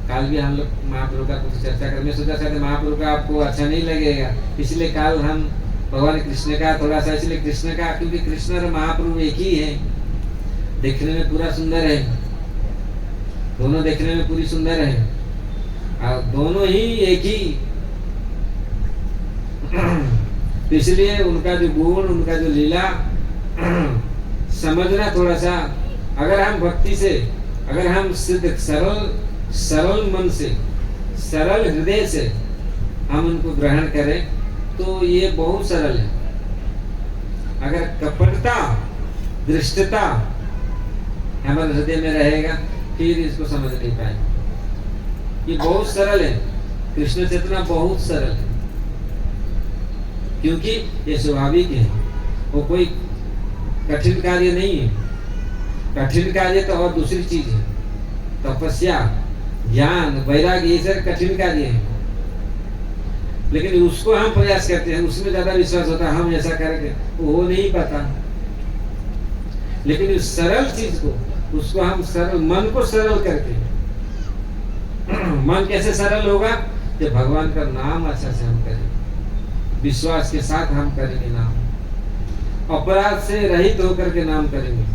कल भी हम लोग महाप्रभु का कुछ चर्चा करें। मैं सोचा था महाप्रभु का आपको अच्छा नहीं लगेगा, इसलिए कल हम भगवान कृष्ण का थोड़ा सा, इसलिए कृष्ण का, क्योंकि कृष्ण और महाप्रभु एक ही है, देखने में पूरा सुंदर है, दोनों देखने में पूरी सुंदर है और दोनों ही एक ही। तो इसलिए उनका जो गुण, उनका जो लीला समझना थोड़ा सा। अगर हम भक्ति से, अगर हम सिद्ध सरल मन से, सरल हृदय से हम उनको ग्रहण करें तो ये बहुत सरल है। अगर कपटता, दृष्टता हमारे हृदय में रहेगा, फिर इसको समझ नहीं पाएंगे। ये बहुत सरल है, कृष्ण चेतना बहुत सरल है, क्योंकि ये स्वाभाविक है, वो कोई कठिन कार्य नहीं है। कठिन कार्य तो और दूसरी चीज है, तपस्या, ज्ञान, वैराग्य, ये सब कठिन कार्य है, लेकिन उसको हम प्रयास करते हैं, उसमें ज्यादा विश्वास होता है, हम ऐसा करेंगे, वो नहीं पता। लेकिन उस सरल चीज को, उसको हम सरल, मन को सरल करके, मन कैसे सरल होगा? जब भगवान का नाम अच्छा से हम करेंगे, विश्वास के साथ हम करेंगे नाम, अपराध से रहित होकर के नाम करेंगे।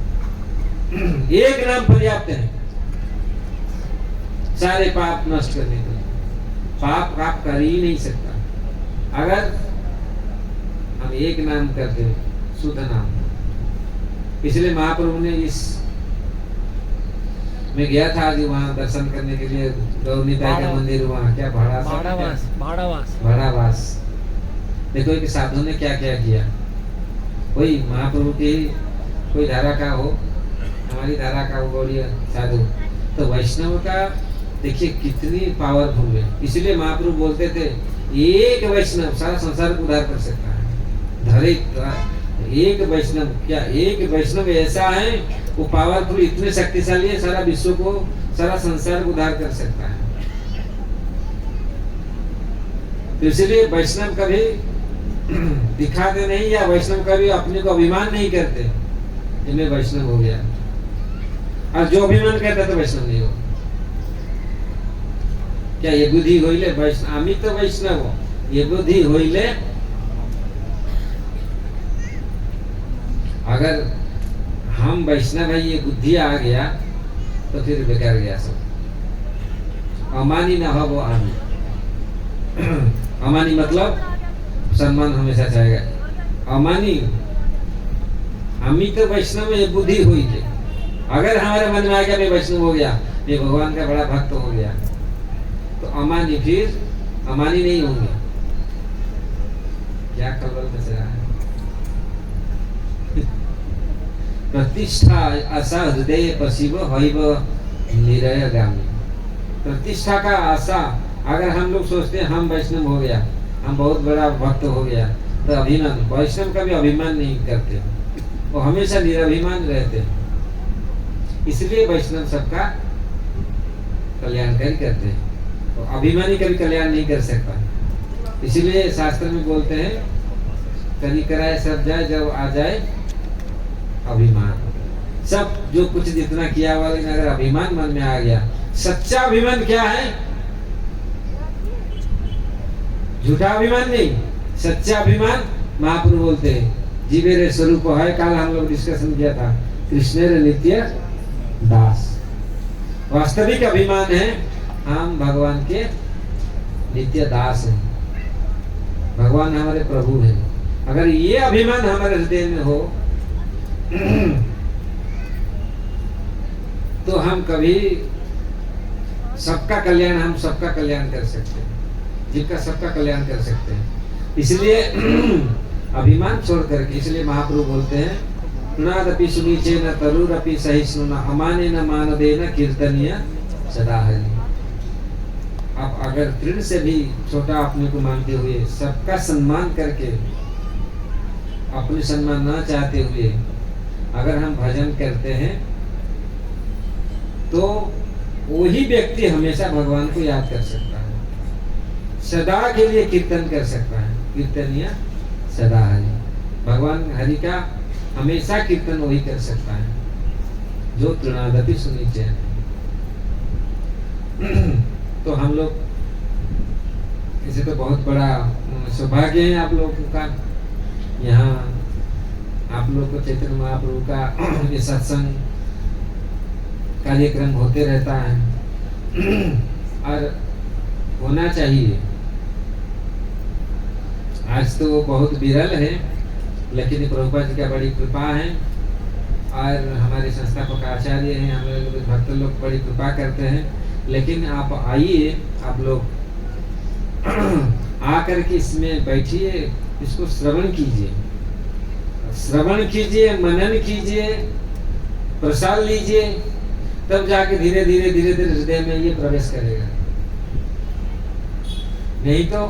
एक नाम पर्याप्त है सारे पाप नष्ट करने के लिए। पाप कर ही नहीं सकता अगर हम एक नाम करते, शुद्ध नाम। इसलिए महाप्रभु ने इस मैं गया था आज वहाँ दर्शन करने के लिए, गौरनिताई का मंदिर, वहाँ क्या भाड़ावास। देखो कि साधु ने क्या क्या किया। कोई महाप्रभु की कोई धारा का हो, हमारी धारा का हो गौड़ीय साधु, तो वैष्णव का देखिए कितनी पावरफुल है। इसलिए महाप्रभु बोलते थे एक वैष्णव सारा संसार को उद्धार कर सकता है। धरे एक वैष्णव, क्या एक वैष्णव ऐसा है, वो पावरफुल, इतने शक्तिशाली है, सारा विश्व को, सारा संसार को उद्धार कर सकता है। तो इसलिए वैष्णव कभी दिखाते नहीं, या वैष्णव कभी अपने को अभिमान नहीं करते कि मैं वैष्णव हो गया, और जो अभिमान करता तो वैष्णव नहीं हो। क्या ये बुद्धि होइले वैष्णव, अमित तो वैष्णव हो, ये बुद्धि होइले, अगर हम वैष्णव है ये बुद्धि आ गया तो फिर बेकार गया सब। अमानी न हो वो आमी। अमानी मतलब सम्मान हमेशा चाहेगा। अमानी अमित तो वैष्णव ये बुद्धि हुई है। अगर हमारे मन में आ गया मैं वैष्णव हो गया, मैं भगवान का बड़ा भक्त हो गया, तो अमानी फिर अमानी नहीं होंगे। क्या खबर बच रहा है? प्रतिष्ठा आशा हृदय पशिव हैव निरयगामी। प्रतिष्ठा का आशा, अगर हम लोग सोचते हैं हम वैष्णव हो गया, हम बहुत बड़ा भक्त हो गया, तो अभिमान, वैष्णव का भी अभिमान नहीं करते, वो हमेशा निराभिमान रहते हैं। इसलिए वैष्णव सबका कल्याणकारी करते हैं, तो अभिमानी कभी कल्याण नहीं कर सकता। इसीलिए शास्त्र में बोलते हैं करी कराए सब जाए, जब आ जाए अभिमान। सब जो कुछ जितना किया हुआ, लेकिन अगर अभिमान मन में आ गया, सच्चा अभिमान क्या है? झूठा अभिमान नहीं, सच्चा अभिमान। महाप्रभु बोलते हैं जीवेरे स्वरूप है। कल हम लोग डिस्कशन किया था, कृष्णेर नित्य दास। वास्तविक अभिमान है हम भगवान के नित्य दास हैं, भगवान हमारे प्रभु हैं। अगर ये अभिमान हमारे हृदय में हो तो हम कभी सबका कल्याण, हम सबका कल्याण कर सकते हैं, जिनका सबका कल्याण कर सकते हैं। इसलिए अभिमान छोड़ करके, इसलिए महाप्रभु बोलते हैं तृणादपि सुनीचे न तरुरपि सहिष्णु न अमाने न मानदे न कीर्तनीय सदा हरि। आप अगर तृण से भी छोटा अपने को मानते हुए, सबका सम्मान करके, अपने सम्मान न चाहते हुए अगर हम भजन करते हैं, तो वही व्यक्ति हमेशा भगवान को याद कर सकता है, सदा के लिए कीर्तन कर सकता है। कीर्तनीय सदा हरि, भगवान हरि का हमेशा कीर्तन वही कर सकता है जो तृणादपि सुनीचे। तो हम लोग, इसे तो बहुत बड़ा सौभाग्य है आप लोगों का, यहाँ आप लोग को चैतन्य महाप्रभु का ये सत्संग कार्यक्रम होते रहता है और होना चाहिए। आज तो बहुत विरल है, लेकिन प्रभुपाद जी का बड़ी कृपा है, और हमारे संस्थापक आचार्य हैं, हमारे लोग भक्त लोग बड़ी कृपा करते हैं। लेकिन आप आइए, आप लोग आकर के इसमें बैठिए, इसको श्रवण कीजिए। श्रवण कीजिए, मनन कीजिए, प्रसाद लीजिए, तब जाके धीरे धीरे हृदय में ये प्रवेश करेगा। नहीं तो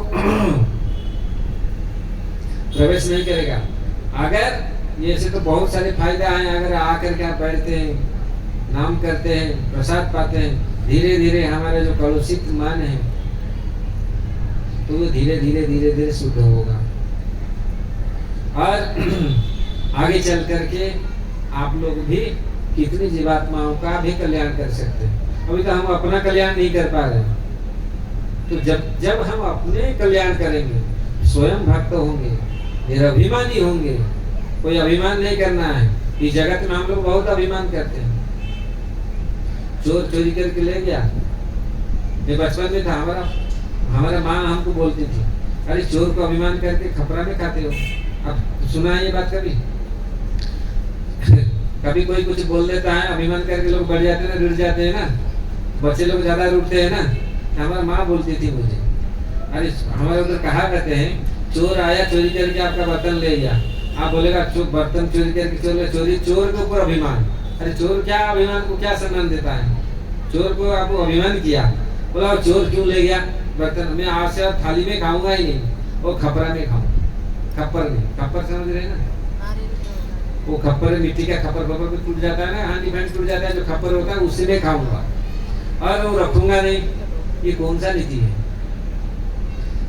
प्रवेश नहीं करेगा। अगर ये से तो बहुत सारे फायदा हैं, अगर आकर के आप बैठते हैं, नाम करते हैं, प्रसाद पाते हैं, धीरे धीरे हमारा जो कलुषित मन है तो वो धीरे धीरे शुद्ध होगा और आगे चल करके आप लोग भी कितनी जीवात्माओं का भी कल्याण कर सकते हैं। अभी तो हम अपना कल्याण नहीं कर पा रहे हैं, तो जब हम अपने कल्याण करेंगे, स्वयं भक्त होंगे, निरभिमानी होंगे, कोई अभिमान नहीं करना है। इस जगत में हम लोग बहुत अभिमान करते हैं। चोर चोरी करके ले गया, ये बचपन में था हमारा माँ हमको बोलती थी, अरे चोर को अभिमान करके खपरा में खाते हो। अब सुना है ये बात कभी? कभी कोई कुछ बोल देता है, अभिमान करके लोग बढ़ जाते हैं ना, रुठ जाते हैं ना, बच्चे लोग ज्यादा रुठते हैं ना। हमारी माँ बोलती थी मुझे, अरे हमारे उधर कहा कहते हैं, चोर आया चोरी करके आपका बर्तन ले गया, आप बोलेगा बर्तन चोरी करके चोरी, चोर के ऊपर अभिमान। अरे चोर क्या अभिमान को क्या सम्मान देता है? चोर को आपको अभिमान किया, बोला चोर क्यों ले गया बर्तन, मैं आज से थाली में खाऊंगा ही नहीं, वो खपरा में खाऊंगा। खप्पर में, खप्पर समझ रहे ना, वो खप्पर मिट्टी का खप्पर पे टूट जाता है ना, हांडी भांडी टूट जाता है, जो खप्पर होता है उसी में खाऊंगा और वो रखूंगा नहीं। ये कौन सा नीति है?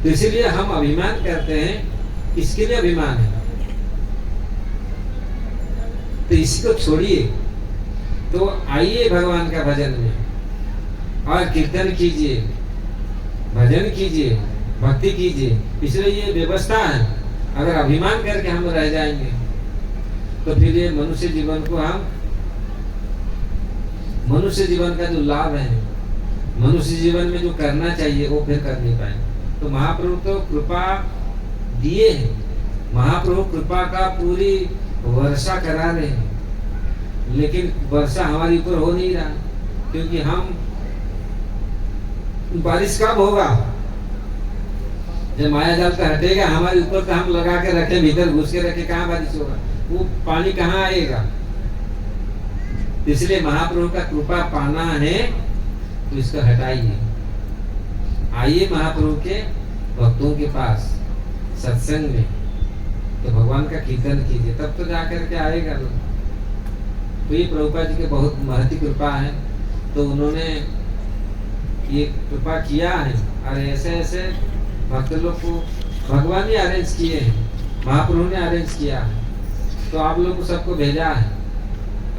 तो इसीलिए हम अभिमान करते हैं, इसके लिए अभिमान है। तो इसको छोड़िए, तो आइए भगवान का भजन में और कीर्तन कीजिए, भजन कीजिए, भक्ति कीजिए। इसलिए ये व्यवस्था है। अगर अभिमान करके हम रह जाएंगे तो फिर ये मनुष्य जीवन को हम, मनुष्य जीवन का जो लाभ है, मनुष्य जीवन में जो करना चाहिए वो फिर कर नहीं पाए। तो महाप्रभु तो कृपा दिए हैं, महाप्रभु कृपा का पूरी वर्षा करा रहे हैं, लेकिन वर्षा हमारे ऊपर हो नहीं रहा, क्योंकि हम, बारिश कब होगा? जब माया जाल का हटेगा हमारे ऊपर, तो हम लगा के रखे, भीतर घुस के रखे, कहाँ बारिश होगा? वो पानी कहाँ आएगा? इसलिए महाप्रभु का कृपा पाना है तो इसको हटाइए, आइए महाप्रभु के भक्तों के पास सत्संग में, तो भगवान का कीर्तन कीजिए, तब तो जाकर के आएगा लोग। तो ये प्रभुपाद जी के बहुत महती कृपा है, तो उन्होंने ये कृपा किया है और ऐसे ऐसे भक्त लोग को भगवान ने अरेंज किए हैं, महाप्रभु ने अरेंज किया है, तो आप लोग को सबको भेजा है।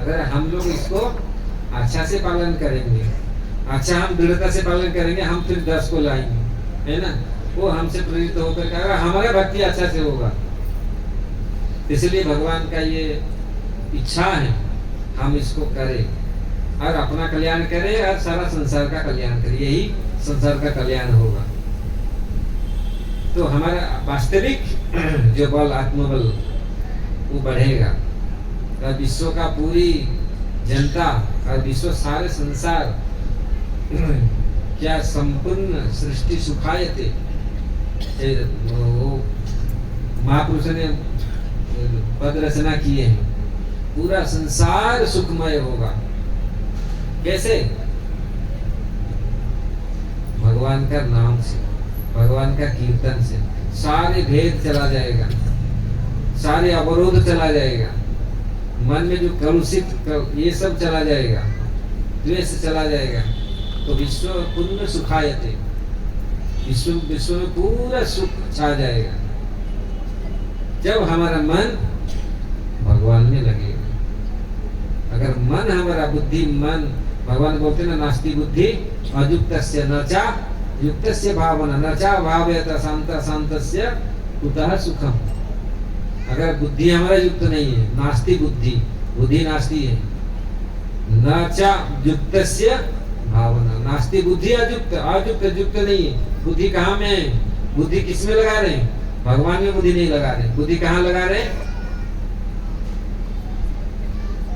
अगर हम लोग इसको अच्छा से पालन करेंगे, अच्छा हम दृढ़ता से पालन करेंगे, हम फिर 10 को लाएंगे, है ना? वो हमसे प्रेरित होकर अगर हमारा भक्ति अच्छा से होगा, इसलिए भगवान का ये इच्छा है हम इसको करें और अपना कल्याण करें और सारा संसार का कल्याण करें, यही संसार का कल्याण होगा। तो हमारा वास्तविक जो बल, आत्मबल, वो बढ़ेगा और विश्व का पूरी जनता और विश्व सारे संसार क्या संपूर्ण सृष्टि सुखायते, वो महापुरुष ने पद रचना किए हैं, पूरा संसार सुखमय होगा। कैसे? भगवान का नाम से, भगवान का कीर्तन से सारे भेद चला जाएगा, सारे अवरोध चला जाएगा, मन में जो कलुषित ये सब चला जाएगा, द्वेष चला जाएगा, तो विश्व पूर्ण सुखायते, विश्व में पूरा सुख छा जाएगा जब हमारा मन भगवान में लगेगा। अगर मन हमारा, बुद्धि, मन, भगवान बोलते ना, नास्ति बुद्धि अयुक्तस्य नचा युक्तस्य भावना, नचा भावयत शांता शांतस्य कुतः सुखम। अगर बुद्धि हमारा युक्त नहीं है, नास्ति बुद्धि, बुद्धि नास्ति है, नचा युक्तस्य भावना, नास्ति बुद्धि अयुक्त, अयुक्त युक्त नहीं है। बुद्धि कहाँ में है? बुद्धि किस में लगा रहे हैं? भगवान में बुद्धि नहीं लगा रहे। बुद्धि कहाँ लगा रहे?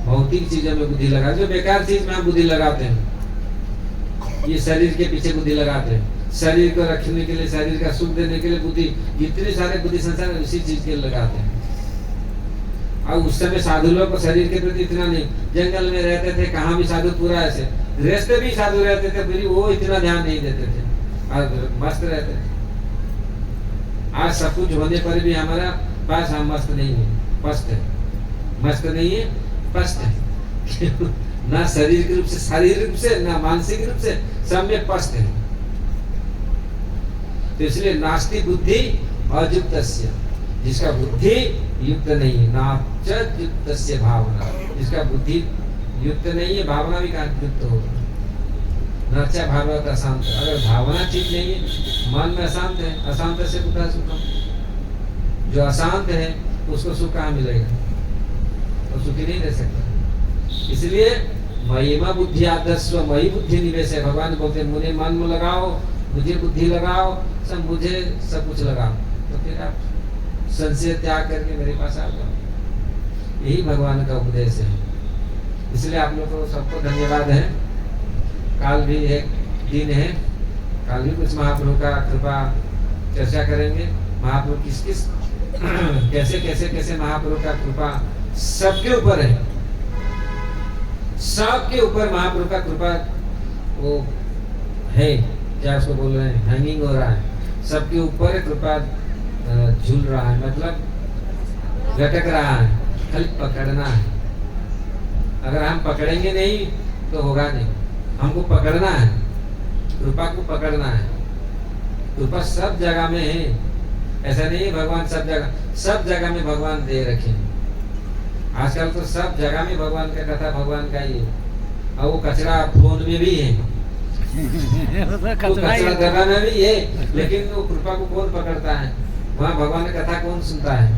भौतिक चीजों में बुद्धि लगा, जो बेकार चीज में हम बुद्धि लगाते हैं। ये शरीर के पीछे बुद्धि लगाते हैं, शरीर को रखने के लिए, शरीर का सुख देने के लिए बुद्धि, जितने सारे बुद्धि संसार उसी चीज के लगाते हैं। और उस समय साधु लोग को शरीर के प्रति इतना नहीं, जंगल में रहते थे, कहाँ भी साधु पूरा ऐसे रहते भी साधु रहते थे, फिर वो इतना ध्यान नहीं देते थे और मस्त रहते थे। आज सब कुछ होने पर भी हमारा पास हम मस्त नहीं है, पस्त है, मस्त नहीं है, पस्त है ना शरीर रूप से, शारीरिक रूप से, ना मानसिक रूप से, सब में पस्त है। तो इसलिए नास्ति बुद्धि अयुक्तस्य, जिसका बुद्धि युक्त नहीं है, नाच युक्तस्य भावना, जिसका बुद्धि युक्त नहीं है, भावना भी कहाँ युक्त होगा। नाचा भावना अशांत, अगर भावना ठीक नहीं है, मन में अशांत है, अशांत से कुछ सुख, जो अशांत है उसको सुख कहाँ मिलेगा, वो सुखी नहीं रह सकता। इसलिए महिमा बुद्धि आदर्श मई बुद्धि निवेश है। भगवान बोलते मुझे मन में लगाओ, मुझे बुद्धि लगाओ, सब मुझे सब कुछ लगाओ, तो फिर आप संशय त्याग करके मेरे पास आ जाओ। यही भगवान का उपदेश है। इसलिए आप लोग को सबको धन्यवाद है। काल भी एक दिन है, काल भी कुछ महाप्रभु का कृपा चर्चा करेंगे। महाप्रभु किस किस कैसे कैसे कैसे महाप्रभु का कृपा सबके ऊपर है, सबके ऊपर महाप्रभु का कृपा वो है, क्या उसको बोल रहे हैं, हैंगिंग हो रहा है, सबके ऊपर कृपा झूल रहा है, मतलब लटक रहा है, खाली पकड़ना है। अगर हम पकड़ेंगे नहीं तो होगा नहीं, हमको पकड़ना है, कृपा को पकड़ना है। कृपा सब जगह में है, ऐसा नहीं है भगवान सब जगह में भगवान दे रखे। आजकल तो सब जगह में भगवान का कथा, भगवान का ही है। और वो कचरा फोन में भी है, कचरा जगह में भी है, लेकिन वो कृपा को कौन पकड़ता है? वहाँ भगवान की कथा कौन सुनता है?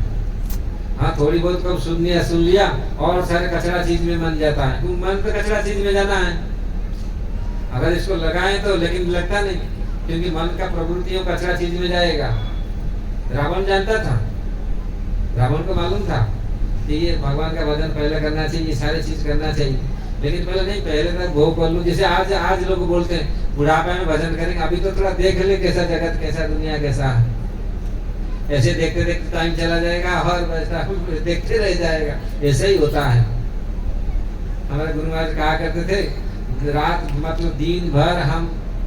हाँ, थोड़ी बहुत कब सुन लिया और सारे कचरा चीज में मन जाता है। तो मन तो कचरा चीज में जाना है, अगर इसको लगाए तो, लेकिन लगता नहीं, क्योंकि मन का प्रवृत्ति वो कचरा चीज में जाएगा। रावण जानता था, रावण को मालूम था कि ये भगवान का भजन पहले करना चाहिए, ये सारी चीज करना चाहिए, लेकिन पहले नहीं, पहले तक भोग कर लूं। जैसे आज लोग बोलते हैं बुढ़ापे में भजन करेंगे, अभी तो थोड़ा देख ले कैसा जगत, कैसा दुनिया, कैसा है। ऐसे देखते देखते टाइम चला जाएगा और देखते रह जाएगा, ऐसे ही होता है। हमारे गुरु महाराज कहा करते थे, रात मतलब दिन भर हम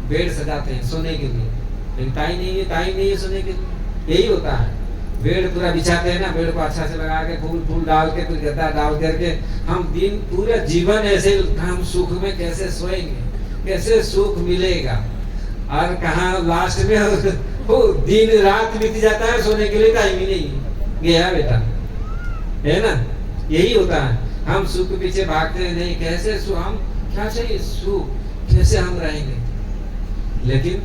बेड सजाते हैं सोने के लिए, लेकिन टाइम नहीं है सोने के लिए। यही होता है, बेड पूरा बिछाते हैं ना, बेड को अच्छा से लगा के फूल डाल के, कुछ गद्दा डाल करके हम दिन पूरा जीवन ऐसे हम सुख में कैसे सोएंगे, कैसे सुख मिलेगा। और कहाँ लास्ट में वो दिन रात बीत जाता है, सोने के लिए टाइम ही नहीं गया बेटा, है ना। यही होता है, हम सुख के पीछे भागते हैं, नहीं कैसे सुख, हम क्या चाहिए सुख, कैसे हम रहेंगे, लेकिन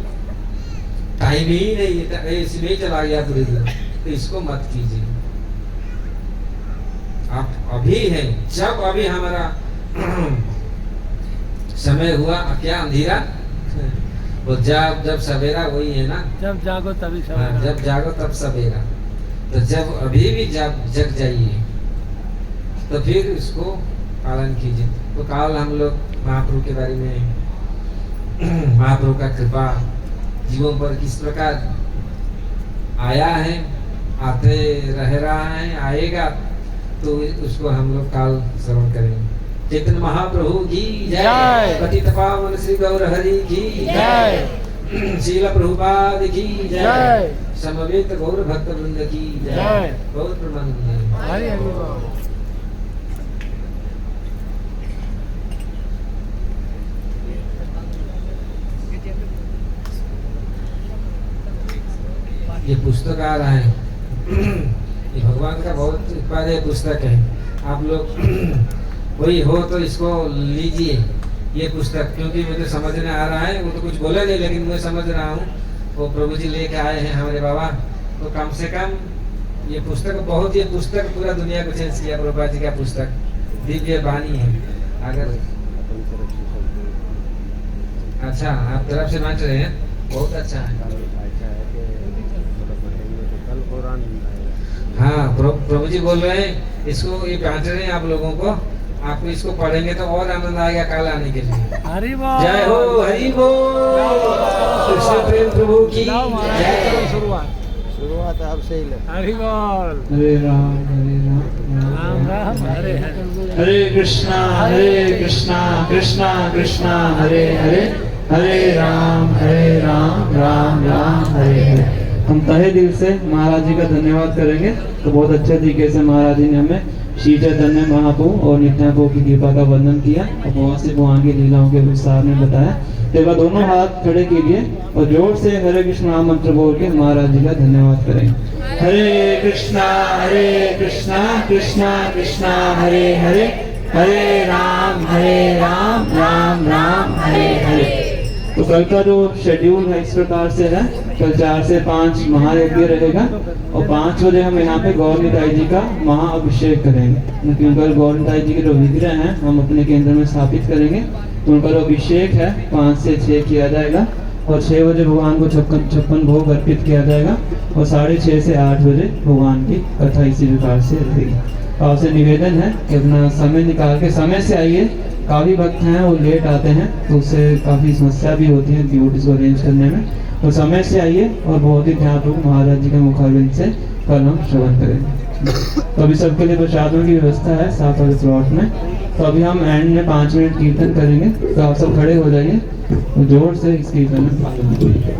टाइम ही नहीं, इसमें चला गया पूरी तरह। तो इसको मत कीजिए। आप अभी है, जब अभी हमारा समय हुआ, क्या अंधेरा, वो जब सवेरा वही है ना, जब जागो तभी सवेरा। जब जागो तब सवेरा। तो जब अभी भी जग जाइए, तो फिर इसको पालन कीजिए। तो काल हम लोग महाप्रभु के बारे में, महाप्रभु का कृपा जीवों पर किस प्रकार आया है, आते रह रहा है, आएगा, तो उसको हम लोग काल श्रवण करेंगे। चैतन्य महाप्रभु की जय, पतित पावन श्री गौर हरि की जय, शील प्रभुपाद की जय, समवेत गौर भक्त वृंद की जय। बहुत प्रमाण। ये पुस्तक आ रहा है, ये भगवान का बहुत प्यारे पुस्तक है। आप लोग कोई हो तो इसको लीजिए, ये पुस्तक, क्योंकि मुझे समझ में आ रहा है, वो तो कुछ बोला नहीं, लेकिन मैं समझ रहा हूँ। वो प्रभु जी लेके आए हैं हमारे बाबा, तो कम से कम ये पुस्तक बहुत, ये पुस्तक पूरा दुनिया को चेंज किया। प्रभुपा जी का पुस्तक दिव्य वाणी है। अगर अच्छा आप तरफ से बांट रहे हैं, बहुत अच्छा है। हाँ, प्रभु जी बोल रहे हैं इसको, ये बांट रहे हैं आप लोगों को। आपको इसको पढ़ेंगे तो और आनंद आएगा काल आने के लिए। हरि बोल, जय हो, हरि बोल, कृष्ण प्रेम प्रभु की जय। शुरुआत अब से ही ले। हरि बोल, हरे राम हरे राम राम हरे कृष्णा कृष्णा कृष्णा हरे हरे, हरे राम राम राम हरे हरे। हम तहे दिल से महाराज जी का धन्यवाद करेंगे। तो बहुत अच्छे तरीके से महाराज जी ने हमें श्री चैतन्य महाप्रभु और नित्यानंद की कृपा का वर्णन किया और बहुत सी भगवान की लीलाओं के विस्तार में बताया। तो एक बार दोनों हाथ खड़े कीजिए और जोर से हरे कृष्ण नाम मंत्र बोल के महाराज जी का धन्यवाद करेंगे। हरे कृष्णा कृष्णा कृष्णा हरे हरे, हरे राम राम राम हरे हरे। तो कल का जो शेड्यूल है इस प्रकार से है, कल 4 से 5 महायज्ञ रहेगा और 5 बजे हम यहाँ पे गौर निताई जी का महाअभिषेक करेंगे। क्योंकि कल गौर निताई जी के जो विग्रह हैं हम अपने केंद्र में स्थापित करेंगे, तो उनका जो अभिषेक है 5 से 6 किया जाएगा और 6 बजे भगवान को 56 भोग अर्पित किया जाएगा और 6:30 से 8 बजे भगवान की कथा इसी प्रकार से रहेगी। आपसे निवेदन है कि अपना समय निकाल के समय से आइए। काफ़ी भक्त हैं वो लेट आते हैं तो उससे काफ़ी समस्या भी होती है ड्यूटीज को अरेंज करने में। तो समय से आइए और बहुत ही ध्यानपूर्वक महाराज जी के मुखारविंद से कल हम श्रवण करेंगे। तो अभी सबके लिए प्रसादों की व्यवस्था है 7 वाले प्लॉट में। तो अभी हम एंड में 5 मिनट कीर्तन करेंगे, तो आप सब खड़े हो जाइए और जोर से इस कीर्तन में पालन करिए।